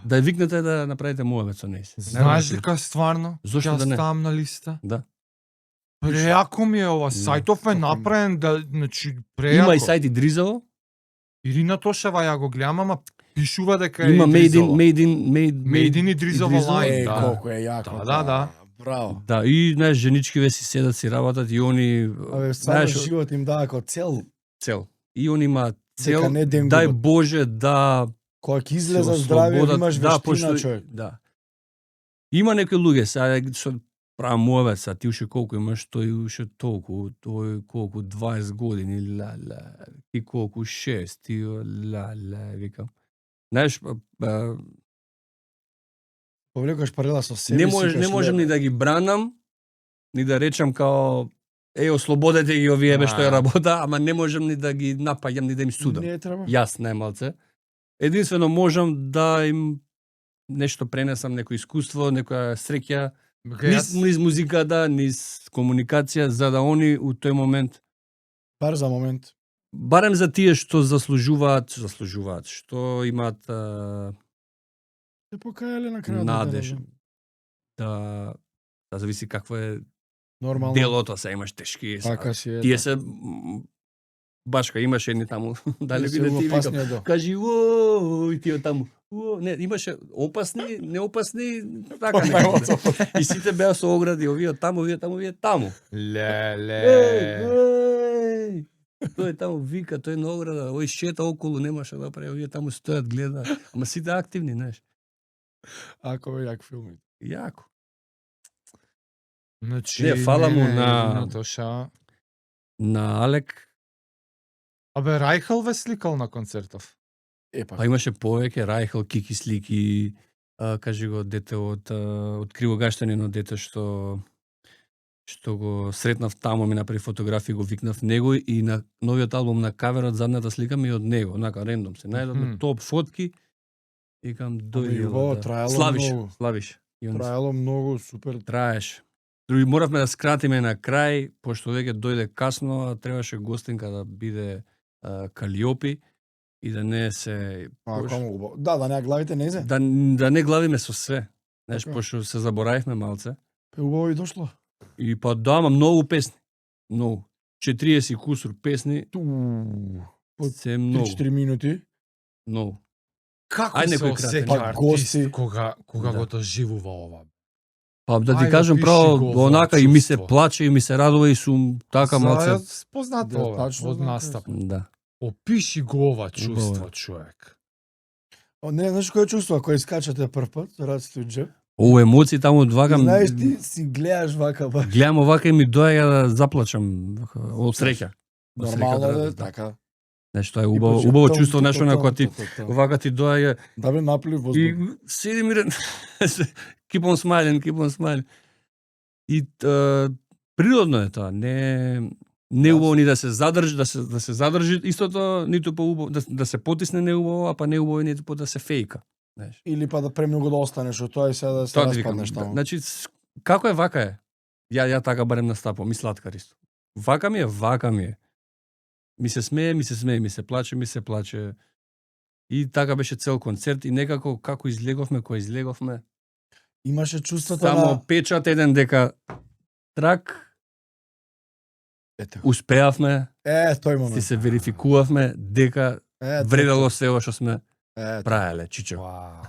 Да ја викнете да направите муавет со неј. Знаеш ли кај стварно? Зошто Ќе да не? ставам на листа. Да. Прејако ми е ова, сајтов е Како ми? направен да, значи, прејако. Има и сајт Идризово, Ирина Тошева ја го гледам, ама пишува дека е има Идризово. Made in Идризово Идризово, лайн, Е, да. колку е јако. Да. Браво. Да, и знаеш, женичкиве си седат, си работат и они Абе, стварно знаеш, живот им дава како цел. цел. И они имаат цел, Дека не ден дај губат. Боже да Кога ќе се излезат здраве, ослободат, имаш да, вештина, пошто човек. да. Има некои луѓе сега што правам муавет, са ти уште колку имаш, тој уште толку, тој колку 20 години, ти колку 6, ти викам. Знаеш, Повлекаш паралела со себе не си, можам кажеш, ни леле. да ги бранам, ни да речам као ослободете ги овие што ја работа, ама не можам ни да ги напаѓам, ни да им судам. Не треба. Јас најмалце. Единствено можам да им нешто пренесам, некој искуство, некоја среќа, низ музиката, низ комуникација, за да они у тој момент, Бар за момент. барем за тие што заслужуваат, што имаат Се покајале на крајот. надеж, да зависи какво е Нормално. делото, се имаш тешки. Така си е. Тие се башка, имаше едни таму, дали се биде ти викам, опасни до. кажи и тие таму. Не, имаше опасни, неопасни, така некаде. И сите беа со огради, овие таму, овие таму. Леле. Еј! Тој таму вика, тој на ограда, овој шета околу, немаше да прави, овие таму стојат, гледаат. Ама сите активни, знаеш. Ако бе јак филми. Јако. Значи, Не, фала му на- Ирина Тоша. На Алек, Абе, Рајхал ве сликал на концертов. па имаше повеќе, Рајхел, Кики слики, кажи го дете од Кривогаштанино дете што го сретнав таму, ми направи фотографии, го викнав него и на новиот албум на каверот задната слика ми е од него, онака рендом се најдовме топ фотки. Викам дојде. убаво, траело многу. Славиш. И он Траело многу супер. траеш. Други моравме да скратиме на крај, пошто веќе дојде касно, а требаше гостинка да биде Калиопи и да не се Кому убаво. Да не главите не зе. да не главиме со све. Знаеш, Така. пошто се заборавивме малце. Пе убаво и дошло. И па да, ама многу песни. Многу. 40 кусур песни, Од се многу. 3-4 минути. Многу. Како Ајде се некој кратен. осеќа Па, артист гости. кога Да. го доживува ова? Па да ти Ајде, кажам опиши право, го ова онака и ми се чувство. плаче и ми се радува и сум така малце. Познато Да, ова, тачно од знам настап. Да. Опиши го ова чувство, Убаво е. човек. Не, знаеш кој чувство кој скачате прв пат, раците од джеб? Ово емоции таму одвагам. Знаеш ти си гледаш вака ба. Гледам овака и ми доаѓа да заплачам од среќа. Од среќа Нормално да е радам, така. Знаеш, тоа е И убаво, почне убаво том, чувство, том, нешто том, на кога ти том, том, том. овака ти доаѓа Да бе наплив и воздух. седи мирен. Keep on smiling. И природно е тоа, не убаво ни да се задржи, да се задржи истото, ниту по убаво да се потисне неубаво, а па неубаво ниту по да се фејка, знаеш. Или па да премногу да останеш од тоа и сега да се Тоа ти викам. распаднеш таму. Значи како е вака е? Ја така барем настапам, ми сладкар исто. Вака ми е. Ми се смее, ми се плаче. И така беше цел концерт и некако како кога излеговме, Имаше чувството само на печат еден дека трак Ете. успеавме, Тој момент. си се верификувавме дека вредело се ова што сме правеле, чичо. Вау.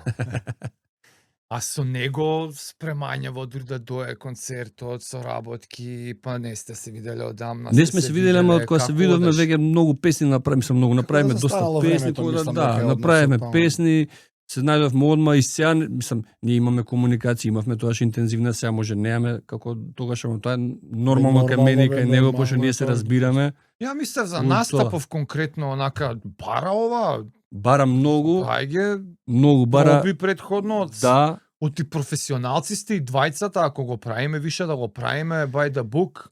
А со него спремањаво дури да дое концертот, соработки, па не сте се виделе одамна. Не сме се виделе, ама од кога се видовме веќе многу песни направиме, многу направиме да се доста станало песни, времето, кога мислам, да, дека е направиме однесот, песни, се најдовме одма и сега, мислам, ние имаме комуникација, имавме тоаш интензивна, сега може немаме како тогаш, ама тоа е нормално кај мене и кај него, пошто ние се разбираме. Ја мислев за Тоа. настапов конкретно, онака, бара ова, Бара многу, ајге, многу бара. проби предходно од Да, Оти професионалци сте и двајцата, ако го правиме више да го правиме by the book.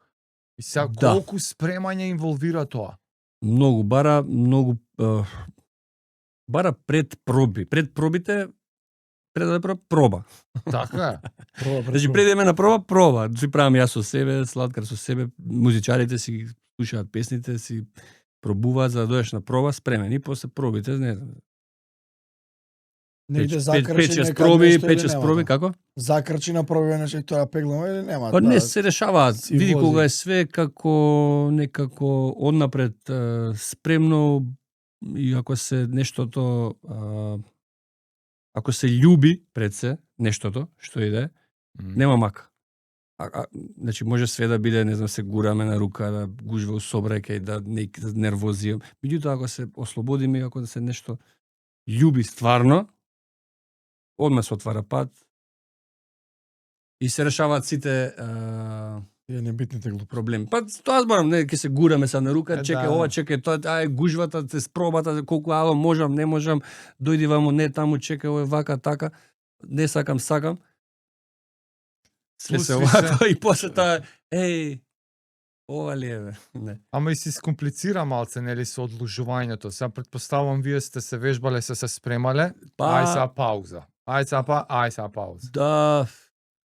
И сега Да. колку спремање инволвира тоа? многу бара, многу бара пред проби. Пред пробите пред да проба. Така е. Значи пред да име на проба, си правам јас со себе, Сладкар со себе, музичарите си слушаат песните, си пробуваат за да дојдеш на проба спремен и после пробите, не знам. Негде 5-6 закрчи проби, 5-6 проби, како? Закрчи на проби нешто тоа пеглама или нема? Па не се решаваат. си Види вози. кога е све како некако однапред спремно и ако се нештото ако се љуби пред се нештото што иде, нема мака. Значи може све да биде, не знам, се гураме на рука, да гужва у собраќај, да не да нервозијам. Меѓутоа ако се ослободиме, ако да се нешто љуби стварно, одма се отвара пат и се решаваат сите Тие небитните глупости. проблеми. Па тоа зборам, не, ќе се гураме са на рука, чекај да. ова, чекај тоа, ај гужвата, се спробата, колку ало можам, не можам, дојди вамо, не таму, чекај ова вака така, не сакам, сакам. Све се Пусти се. овако и после тоа, еј, ова ли е, бе? Не. Ама и си скомплицира малце, нели, со одложувањето. Сега предпоставам вие сте се вежбале, се спремале. Ај сега пауза. Ај сега пауза. Да,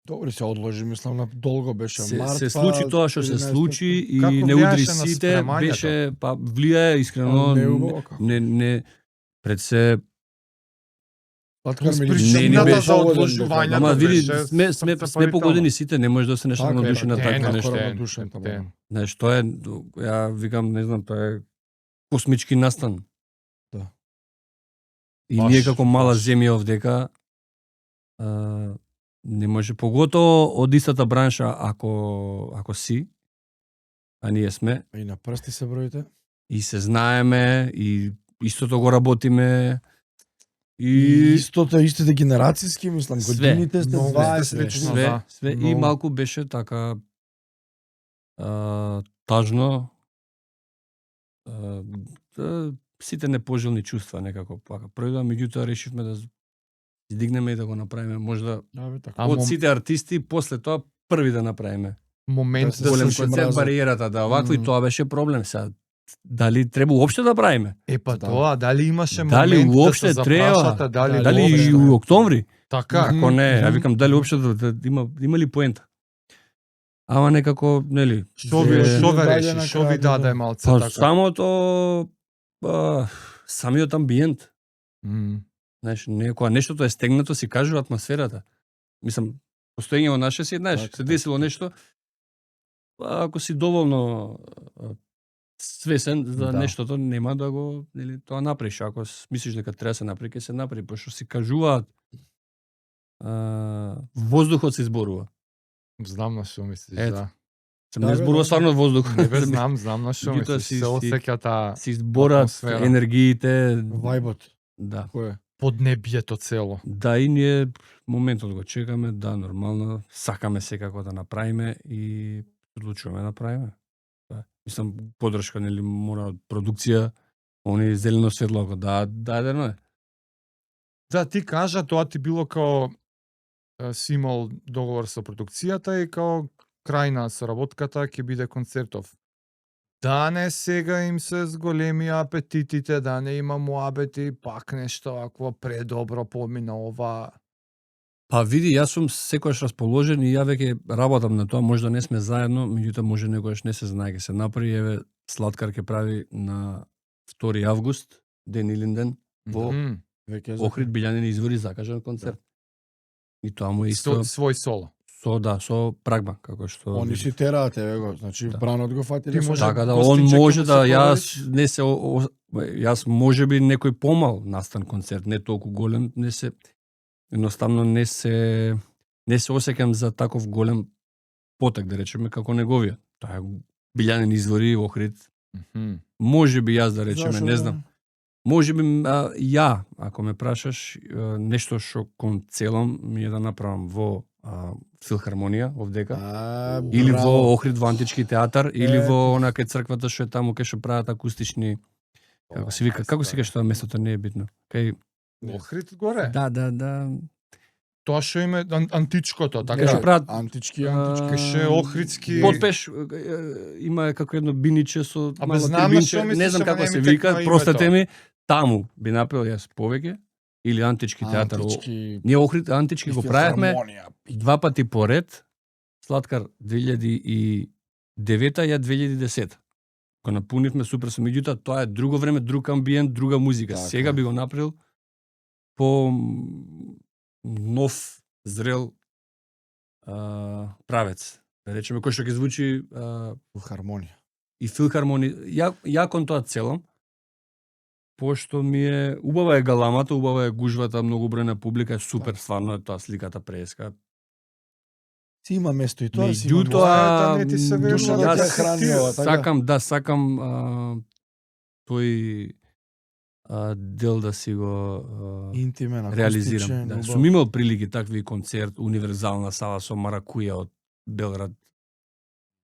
Добри се одложи, мислам на долго беше март. се случи тоа што се 13. случи и Како не удри влијаше на сите, спремањето? беше, па влијае искрено, Не убаво како. не, пред се, Сладкар ми причината беше за доволен одложувањето дека- ама види, беше сме срцепалително. погодени сите, не може да се нешто Така е, на души на не, така не, нешто. равнодушен, те. тамо. Знаеш, тоа е, ја викам, не знам, тоа е космички настан. Да. И Баш, ние како мала баш. земја овдека, не може, поготово од истата бранша, ако си, а ние сме, И на прсти се броите. и се знаеме, и истото го работиме, И и истото, истите генерацијски, мислам, Све. годините сте Многу 20, сте слично, све, да. све, и Многу. малку беше така тажно, сите непожелни чувства некако пака пројдоа, меѓутоа решивме да издигнеме и да го направиме можда Да, бе, така. А од мом- сите артисти после тоа први да направиме. Момент Да се да Голем слуши концерт, мразот. бариерата, да, вакво и Мм. тоа беше проблем сега. Дали треба уопште да правиме? Е, па Да. тоа, дали имаше Дали момент уопште да се треба? запрашате, дали Дали уопште? и у октомври? Така, Ако не, ја викам дали уопште да има ли поента? Ама некако, нели, Што ви, се- што ве Даде реши, на што ви крајот, даде да. малце па така? самото самиот амбиент. Мм. Знаеш, кога нештото е стегнато, си кажува атмосферата. Мислам, постоење наше си, знаеш, Така, се десило нешто, ако си доволно свесен за Да. нештото, нема да го, нели, тоа направиш. Ако мислиш дека треба да се направи, ќе се направи, пошто си кажуваат воздухот се изборува. Знам на што мислиш, Ето. да. Се Да, не бе, изборува да. стварно воздух. Не бе, знам на што Меѓутоа мислиш. си- Се осеќа таа Се изборат атмосфера. енергиите. Вајбот. Да. Кој е? поднебието цело. Да, и ние моментот го чекаме, да, нормално, сакаме секако да направиме и одлучуваме да направиме. Да. Мислам, подршка, нели, мора од продукција, они зелено светло, ако дадено е. Да, ти кажа, тоа ти било као си имал договор со продукцијата и као крај на соработката ќе биде концертов. Да не сега им се зголеми апетитите, да не има муабети, пак нешто ако предобро помина ова. Па види, јас сум секогаш расположен и ја веќе работам на тоа, можда не сме заедно, меѓутоа може некогаш не се знае, ќе се направи, еве Сладкар ќе прави на 2 август, ден Илинден, во Веќе Охрид Билјанин извори закажан концерт. И тоа му е исто Свој соло. со прагма, како што Они си тераат, еве го, значи Да. бранот го фатиле. Ти со може- него. така да Костинче, он може ќе му да се јас не се јас можеби некој помал настан концерт, не толку голем, не се едноставно не се осеќам за таков голем потек, да речеме, како неговиот. Тоа е Билјанин извори, Охрид. Мгм. Можеби јас да речеме, Зашо не да? знам. Можеби ја, ако ме прашаш, нешто што кон целом ми е да направам во филхармонија овдека. Или браво. во Охрид во Антички театар, или Ето. во она кај црквата што е таму кај што прават акустични како се вика, како се вика што местото не е битно. Кај Охрид горе. да. Тоа што име античкото, Кај така. што прават Антички, Кај што е Охридски. Подпеш има како едно биниче со Абе, мало знам на трибинче, што мислиш, не знам ама како не се ми вика, текна простете името. ми, таму би направил јас повеќе или Антички театар. Антички. Ние Охрид Антички го правевме филхармонија. 2 пати поред. Слаткар 2009 ја 2010. Го напунивме супер со меѓутоа тоа е друго време, друг амбиент, друга музика. Така. Сега би го направил по нов, зрел правец. Да речеме кој што ќе звучи Филхармонија. и филхармони. Ја кон тоа целом, пошто ми е убава е галамата, убава е гужвата, многу бројна публика, е супер стварно е тоа сликата преска. Си има место и тоа, си Меѓутоа, да не ти се верува душа да да те те храни ова, така? сакам тој дел да си го Интимен, реализирам. акустичен, Да, убав. сум имал прилики такви концерт, универзална сала со Маракуја од Белград,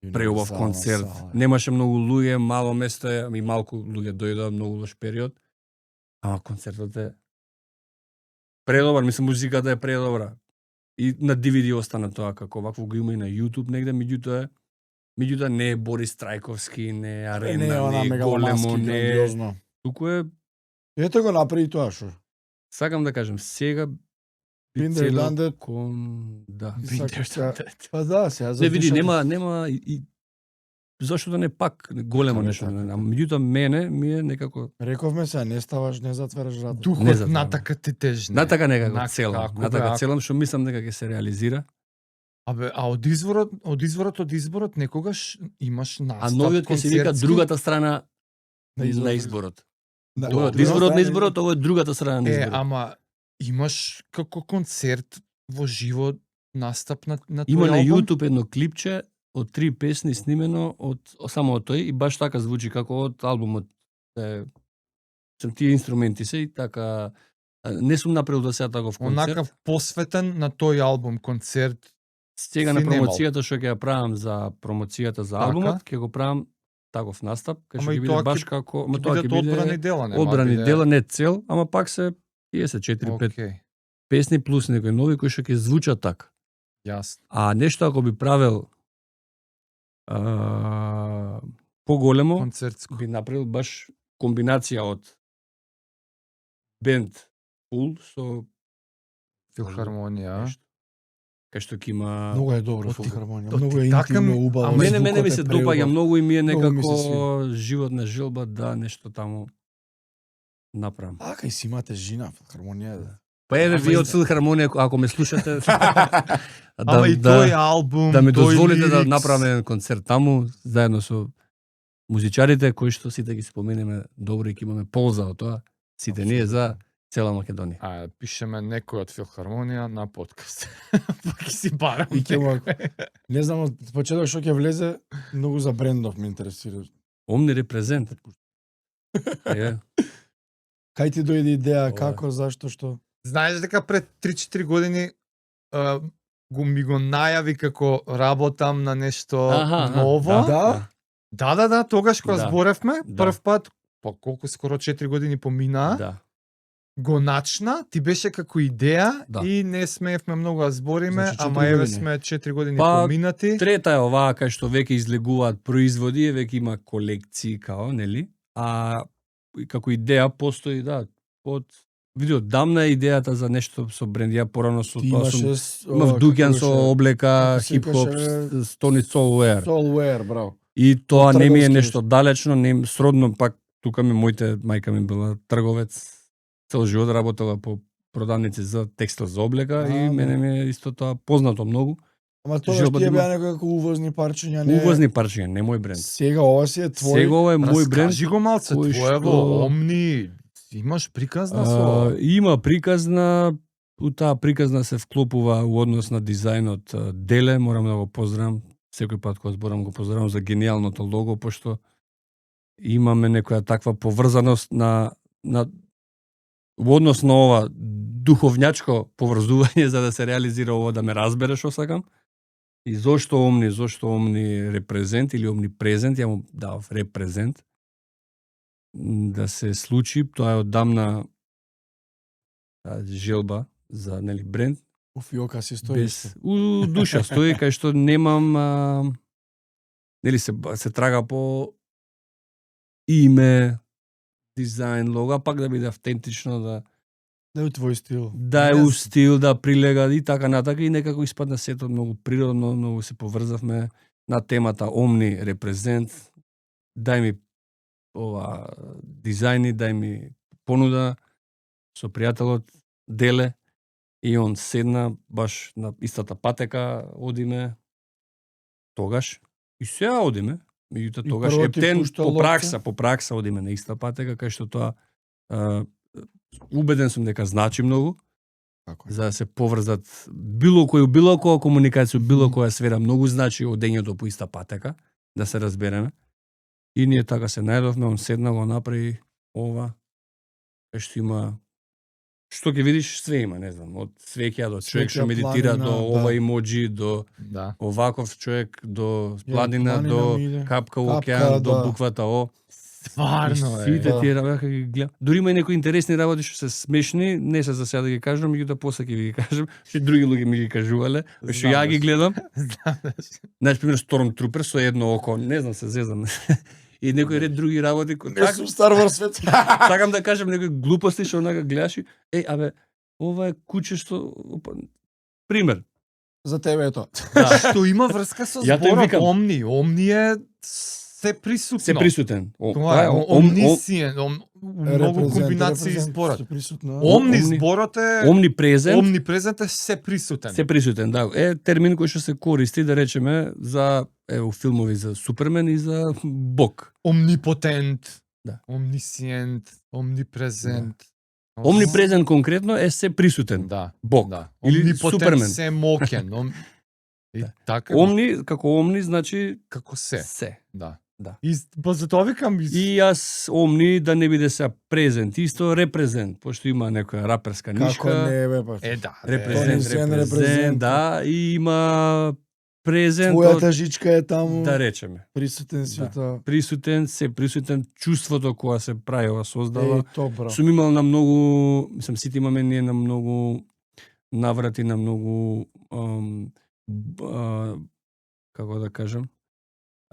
преубав Универзална концерт. сала. Немаше многу луѓе, мало место е, ами малку луѓе дојдоа, многу лош период. Ама концертот е предобар, мислам музиката е предобра. И на DVD остана тоа како вакво го има и на YouTube негде, меѓутоа не е Борис Трајковски, не е Арена, Не е она не е мегаломански, големо, не е. грандиозно. Туку е, Ете го направи тоа што. сакам да кажем, сега би Been there, цело done that. кон да. Па да, сега Не види, задушата. нема и зашто да не пак големо Така, нешто, така. а меѓутоа мене ми е некако Рековме се, не ставаш, не затвараш врата. Не Духот затварам. натака те тежне. натака некако На целом, како, натака бе, целом што мислам дека ќе се реализира. Абе, а од изборот некогаш имаш настап. А новиот ќе се вика концертски? другата страна На изборот. на изборот. Да, Тоа од друга изборот на страна, изборот, ова е другата страна на Е, изборот. ама имаш како концерт во живо настап на Има тој на албум? YouTube едно клипче од 3 песни снимено само од тој и баш така звучи како од албумот. Тие инструменти се и така не сум направил до сега таков концерт. Онакав посветен на тој албум концерт. Сега на си немал. промоцијата што ќе ја правам за промоцијата за Така. албумот, ќе го правам таков настап, кај што Ама и ќе биде тоа баш ќе- како, ама Ќе тоа ќе бидат одбрани биде дела, нема одбрани биде- дела, не цел, ама пак се 4-5 Океј, песни плюс некои нови кои што ќе звучат така. јасно. А нешто ако би правил поголемо, Концертско. би направил баш комбинација од бенд фул со Филхармонија. нешто. Кај што ќе има Многу е добро Оти- филхармонија, оти многу е така интимно, ми- убаво. ама мене ми звукот се е допаѓа преубав. многу и ми е Многу ми се некако животна желба да нешто таму направам. Така и си имате жина, филхармонија. Да. Па еве Ама вие и- од Филхармонија ако ме слушате Ама и тој албум, да ми тој дозволите да лирикс. направиме еден концерт таму заедно со музичарите кои што сите ги споменеме добро и ќе имаме полза од тоа сите ние за цела Македонија. А, пишеме некој од Филхармонија на подкаст. Па ќе си барам. И ќе му- некој. Не знам од почеток што ќе влезе, многу за брендов ме интересира. Омни репрезент. Е, Кај ти дојде идеја, Ова. како, зашто, што? Знаеш дека пред 3-4 години ми го најави како работам на нешто ново. Да, тогаш кога Да. зборевме, Да. прв пат, па колку скоро 4 години поминаа, Да. го начна, ти беше како идеја Да. и не смеевме многу да збориме, Значи, 4 ама еве години. сме 4 години Па, поминати. Трета е оваа кај што веќе излегуваат производи, веќе има колекции као, нели? А и како идеја постои, да, од видео дамна е идејата за нешто со бренд. Ја порано со Ти тоа сум имаше имав дуќан со облека, како се хип-хоп, викаше, Стони Soulwear. Soulwear, браво. И тоа не ми е трговски нешто далечно, не сродно пак тука ми мајка ми била трговец, цел живот работела по продавници за текстил за облека и да. мене ми е исто тоа познато многу. Ама тоа Желба ќе да има- беа некако увозни парчиња, не. Увозни парчиња, не мој бренд. Сега ова си е твој. Сега ова е мој бренд. Раскажи го малце кој твоево, што- Омни, имаш приказна со... Има приказна, у таа приказна се вклопува у однос на дизајнот Деле, морам да го поздравам, секој пат кога зборам го поздравам за гениалното лого, пошто имаме некоја таква поврзаност на во однос на ова духовњачко поврзување за да се реализира ова, да ме разбереш што сакам. И зошто Омни репрезент или Омни презент, ја му давав репрезент да се случи, тоа е одамна желба за нели бренд. У фиока си стои. Без у душа стои кај што немам нели се трага по име, дизајн, лого, пак да биде автентично, Да е у твој стил. да е у стил, да прилега и така натака, и некако испадна сето многу природно, многу се поврзавме на темата Омни репрезент. Дај ми ова дизајни, дај ми понуда со пријателот Деле, и он седна баш на истата патека, одиме тогаш и сега одиме. Меѓутоа И тогаш прво ти ептен пушта по пракса одиме на иста патека, кај што тоа убеден сум дека значи многу Како е? за да се поврзат било која комуникација, било која сфера, многу значи одењето по иста патека, да се разбереме. И ние така се најдовме, он седна го направи ова, кај што има што ќе видиш, све има, не знам, од свеќа до човек што Свеќа, медитира, планина, до да. ова емоджи, до Да. оваков човек, до Ја, планина, планина до ми иде. капка у Капка, океан, до да. буквата О. Стварно е. Сите Да. тие работи ги гледам. Дури има и некои интересни работи што се смешни, не се за сега да ги кажам, меѓутоа после ќе ви ги кажам, што други луѓе ми ги кажувале, што ја ги гледам. Значи, пример, Stormtrooper со едно око, не знам, се зезам. И некои ред други работи. Не сум Star Wars свет. Сакам да кажам некои глупости што онака гледаш и абе, ова е куче што пример. За тебе е тоа. Да, што има врска со Ја тој зборот викам. Омни. Омни е се присутно. Се присутен. Тоа е омнисиен, многу комбинации зборот. Се присутно. Омни Омни- зборот е Омнипрезент. омнипрезент е се присутен. Се присутен, да. Е термин кој што се користи, да речеме, за у филмови за Супермен и за Бог. Омнипотент. Да. Омнисиент, омнипрезент. Омнипрезент конкретно е се присутен. Да. Бог. Да. Или Омнипотент Супермен. се мокен. И Да. така. Омни, како омни, значи како се. се. Да. Да. И за тоа викам И јас омни да не биде се презент, исто репрезент, пошто има некоја раперска Како нишка. не бе па. да. Репрезент, Тони Сен, репрезент, репрезент. да, и има презент Твојата од, жичка е таму. да речеме. Присутен си Да. од тоа. Присутен, се присутен, чувството кога се прави ова создава. Тоа браво. Сум имал на многу, мислам, сите имаме ние на многу наврати, на многу како да кажам,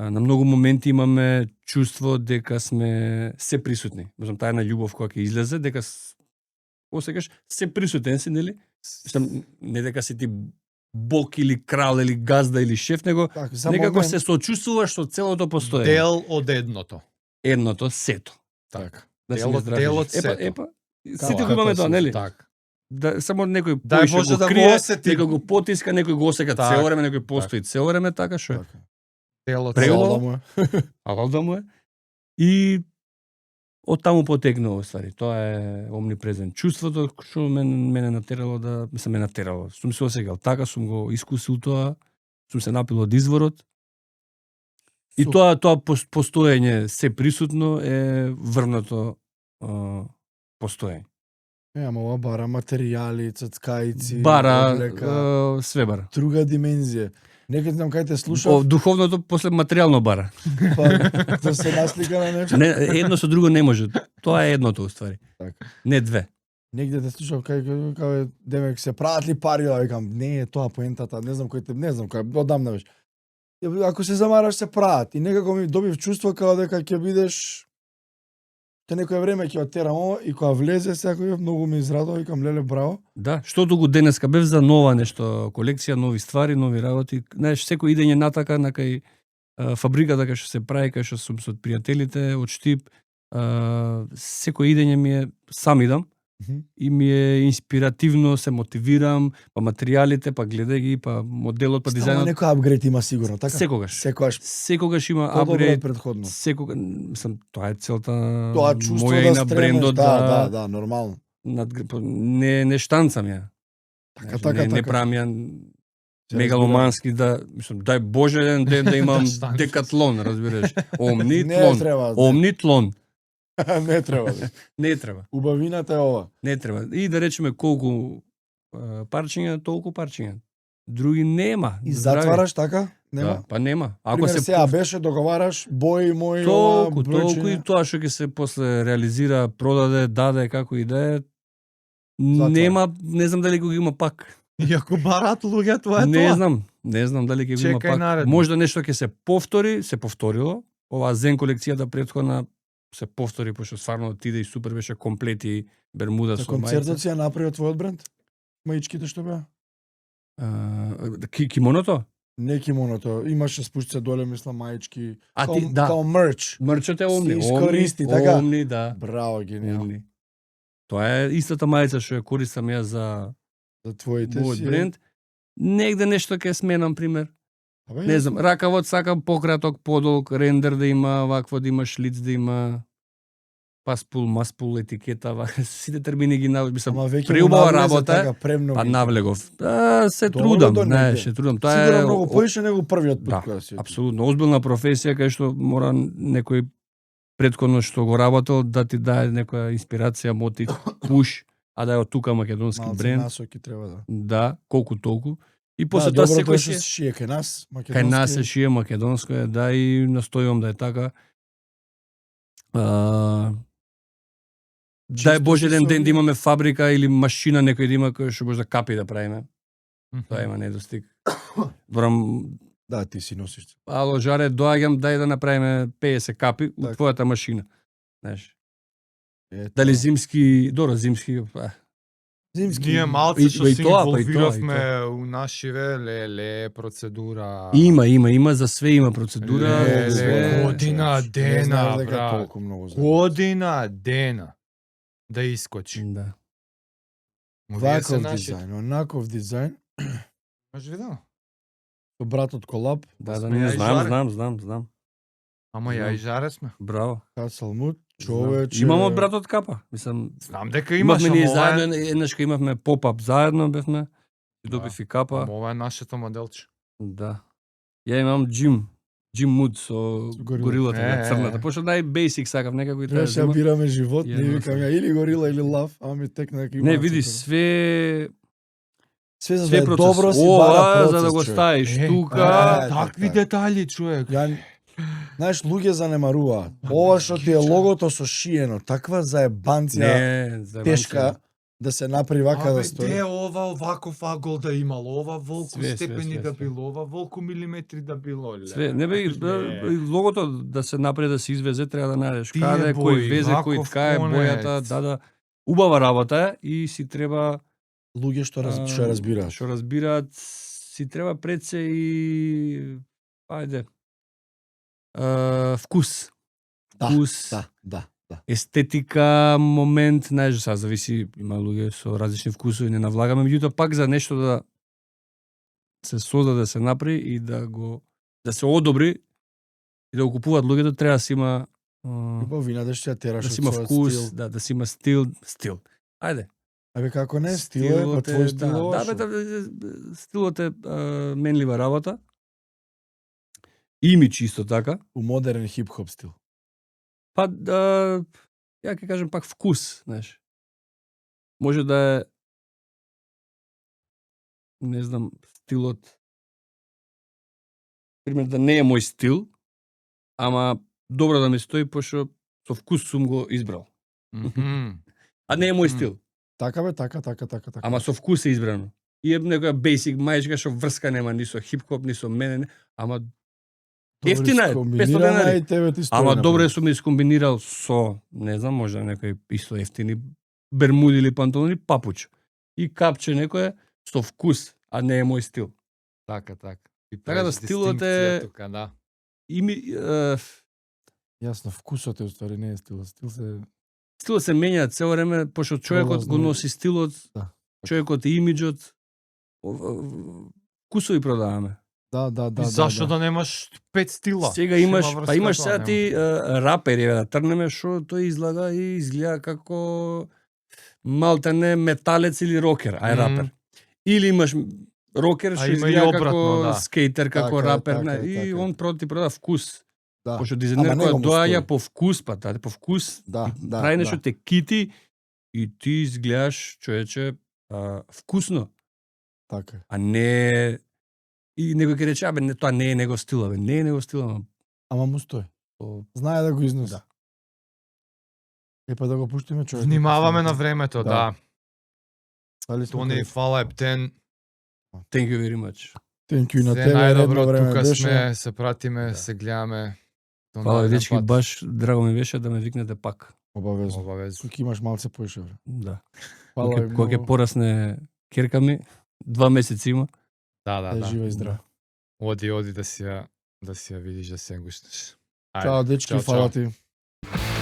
на многу моменти имаме чувство дека сме се присутни. Мислам, таа една љубов која ќе излезе, дека осекаш се присутен си, нели? Мислам, не дека си ти бог или крал или газда или шеф, него Така, за некако момент, се сочувствуваш што целото постои. Дел од едното. Едното, сето. така. Да си Дел ме од- здравиш. дел од Епа, сето. епа, Како сите го е имаме тоа тоа, нели? Така. Да, само некој Дај поише Боже го да го крие, осети. некој го потиска, некој го осека Так, цело време, некој постои цело време, така што е. Така. Дел од Прело- Зала му е. А валда му е. И од таму потекнува ствари. Тоа е омнипрезент. Чувството што мене натерало да, мислам, ме натерало. Сум се осекал така, сум го искусил тоа, сум се напил од изворот. И Супер. тоа постоење се присутно е врното постоење. Ама ова бара материјали, цацкајци, Бара, облека, све бара. друга димензија. Некад знам кај те слушав, Духовното после материјално бара. па да се наслика на нешто. Не, едно со друго не може. Тоа е едното уствари. Така. Не две. Негде те слушав кај демек се прават ли пари, а викам, не е тоа поентата, не знам кој те, не знам кај, одамна веќе. Ако се замараш се прават и некако ми добив чувство као дека ќе бидеш те некој време ќе оттерам ова и кога влезе секој многу ми израдува, викам леле браво. Да, што туку денеска бев за нова нешто, колекција, нови ствари, нови работи. Знаеш, секој идење натака на кај фабриката кај што се прави, кај што сум со пријателите од Штип, секој идење ми е сам идам, и ми е инспиративно, се мотивирам, па материјалите, па гледај ги, па моделот, па Стално дизајнот. некој апгрейд има сигурно, така? Секогаш. Секогаш Има подобро од апгрейд. претходно. Секогаш, мислам, тоа е целта Тоа чувство моја да и на стремеш, брендот да, нормално. не штанцам ја. Така, Знаеш, така, не така. правам ја Се мегаломански да, мислам, дај Боже еден ден да имам станеш. декатлон, разбираш. Не Омнитлон. треба. Омнитлон. Не треба. Не треба. Убавината е ова. Не треба. И да речеме колку парчиња, толку парчиња. Други нема. И Здрави. затвараш така? Нема. Да, па нема. Ако Ако се се сега беше договараш бои мои ова толку и тоа што ќе се после реализира, продаде, даде како и да е, Затвара. нема, не знам дали го има пак. И ако барат луѓе, тоа е Не тоа. знам дали ќе го има Чекај пак. наредно. Можда нешто ќе се повтори, се повторило. Оваа Зен колекцијата претходна се повтори, пошто стварно отиде и супер беше комплети, бермуда За со концертот мајца. си ја направи твојот бренд? Маичките што беа? Кимоното? Не кимоното, имаше спушце доле, мислам, маички. А као, ти, да. Као мерч. Мрчот е омни. Си искористи, така? Омни, да. Браво, гениално. Омни. Тоа е истата мајца што ја користам ја за За твоите мојот си. бренд. Негде нешто ќе сменам, пример. Абе, Не знам, ракавот сакам пократок, подолг, рендер да има, вакво да има шлиц да има, паспул, маспул, етикета, сите термини ги навлегов, мислам, Ама веќе преубава му навлезе работа е, така, премногу. па навлегов. Се Добро трудам, до не, негде. се трудам. Тоа Сигурно е многу поише него првиот пат да, која си. апсолутно озбилна професија кај што мора некој претходно што го работел да ти даде некоја инспирација, мотив, пуш, а да е од тука македонски Малце бренд. насоки треба да. Да, колку толку. И после Да, тоа добро секој што си се шие кај нас, македонски. кај нас се шие македонско е, да, и настојувам да е така. Дај Чисто Боже се еден ден да соби. имаме фабрика или машина некој да има кој што може да капи да правиме. Тоа има недостиг. Брам, Да, ти си носиш. ало жаре, доаѓам, дај да направиме 50 капи у Така. твојата машина. Знаеш, Ето. дали зимски, добро, зимски, Зимски. Ние малце И- што и се тоа, па и тоа, и инволвиравме у нашиве, леле, процедура. има, за све има процедура, Леле, све. година, Не знаев дена, дека брат. толку многу знам. Година, дена да искочи. Да. Овие се Ваков нашите. дизајн, онаков дизајн, Може видено? со братот колаб, Да, Сме не ја знам, изжаре. знам. Ама ја и жаре сме. Браво. Хасалмут, Знам. човече. Имам од братот капа. Мислам, Знам дека имаш, имавме ние ама ова е- заедно, еднаш кога имавме поп-ап заедно бевме. И добив и капа. Ама ова е нашето моделче. Да. Ја имам Джим Муд со горилата. горилата, да, Е, црната. е. Пошто нај-бейсик сакав некако и тоа Требаше да зема. бираме живот, Ја не носам. викам ја или горила или лав, ама ми текна дека има. Не, види, све све за да све е процес. добро си Ова, бара процес. за да го човек. ставиш Е, тука. такви така. детали, човек. Ја знаеш, луѓе занемаруваат. Ова што ти е логото со шиено, таква заебанција Не, за тешка да се направи вака да Абе, стои. де ова оваков агол да имало, ова волку Све, степени све, да све. било, ова волку милиметри да било. леле. Све, не бе, Не. и логото да се направи да се извезе, треба да најдеш Тие каде, бои, кој везе, кој ваков ткае, конец. бојата, да, убава работа е и си треба Луѓе што разбираат. Што разбираат, си треба пред се и ајде. Вкус. Да, Вкус, Да. естетика, момент, знаеш, сега зависи, има луѓе со различни вкусови, не навлагаме, меѓутоа пак за нешто да се создаде, да се направи и да се одобри и да го купуваат луѓето, треба да се има Убавината што ја тераш да од си има својот вкус, стил. да си има стил. Ајде. Абе како не, стил е, па твој стил е да, лошо. стилот е менлива работа. Имидж исто така. У модерен хип-хоп стил. Па ја ќе кажем пак вкус, знаеш. Може да е не знам, стилот пример да не е мој стил, ама добро да ми стои пошто со вкус сум го избрал. Мгм. А не е мој стил, Така бе, така. ама со вкус е избрано. И е некоја basic мајчка што врска нема ни со хип-хоп, ни со мене, ама ефтина е, 500 денари. И тебе ти стои Ама на добро е пат. сум искомбинирал со, не знам, може некој исто ефтини бермуди или панталони, папуч. И капче некое со вкус, а не е мој стил. Така. И Така да правиш стилот дистинкција е- тука, да. И ми, Јасно, вкусот е уствари не е стил. Стил се Стилот се менја цело време, пошто човекот го Пролазно. носи стилот, Да. човекот и имиџот. Вкусови продаваме. Да. И зашо да немаш 5 стила? Сега Што имаш, има па врска имаш тоа, сега нема. ти рапери да трнеме што тој излага и изгледа како малтене металец или рокер, Мгм. рапер. Или имаш рокер А што има и изгледа обратно, како да. скейтер, како Така е, рапер, така не, е, и така е. он ти прода вкус. Да. Пошто Ама дизајнер него која му доаѓа стои. по вкус, па даде по вкус, Да, и да, прави нешто да. те кити и ти изгледаш човече вкусно, Така е. а не и некој ќе рече абе не, тоа не е негов стил, абе не е негов стил, ама Ама му стои. по- Знае да го износи. Да. Епа да го пуштиме човек. Внимаваме на времето, Да. да. Дали сме Тони, кај- фала Ептен. thank you very much. Thank you на Се тебе, редно најдобро, време тука беше. сме, се пратиме, Да. се гледаме. До Фала нареден дечки, пат. баш драго ми беше да ме викнете пак. Обавезно. Обавезно. Тук имаш малце поише време. Да. Фала ви Кога ќе многу. порасне керка ми, 2 месеци има. Да, Да, жива и здрава. Оди да си ја видиш, да се гушнеш. Чао, дечки, чао, фала чао. ти.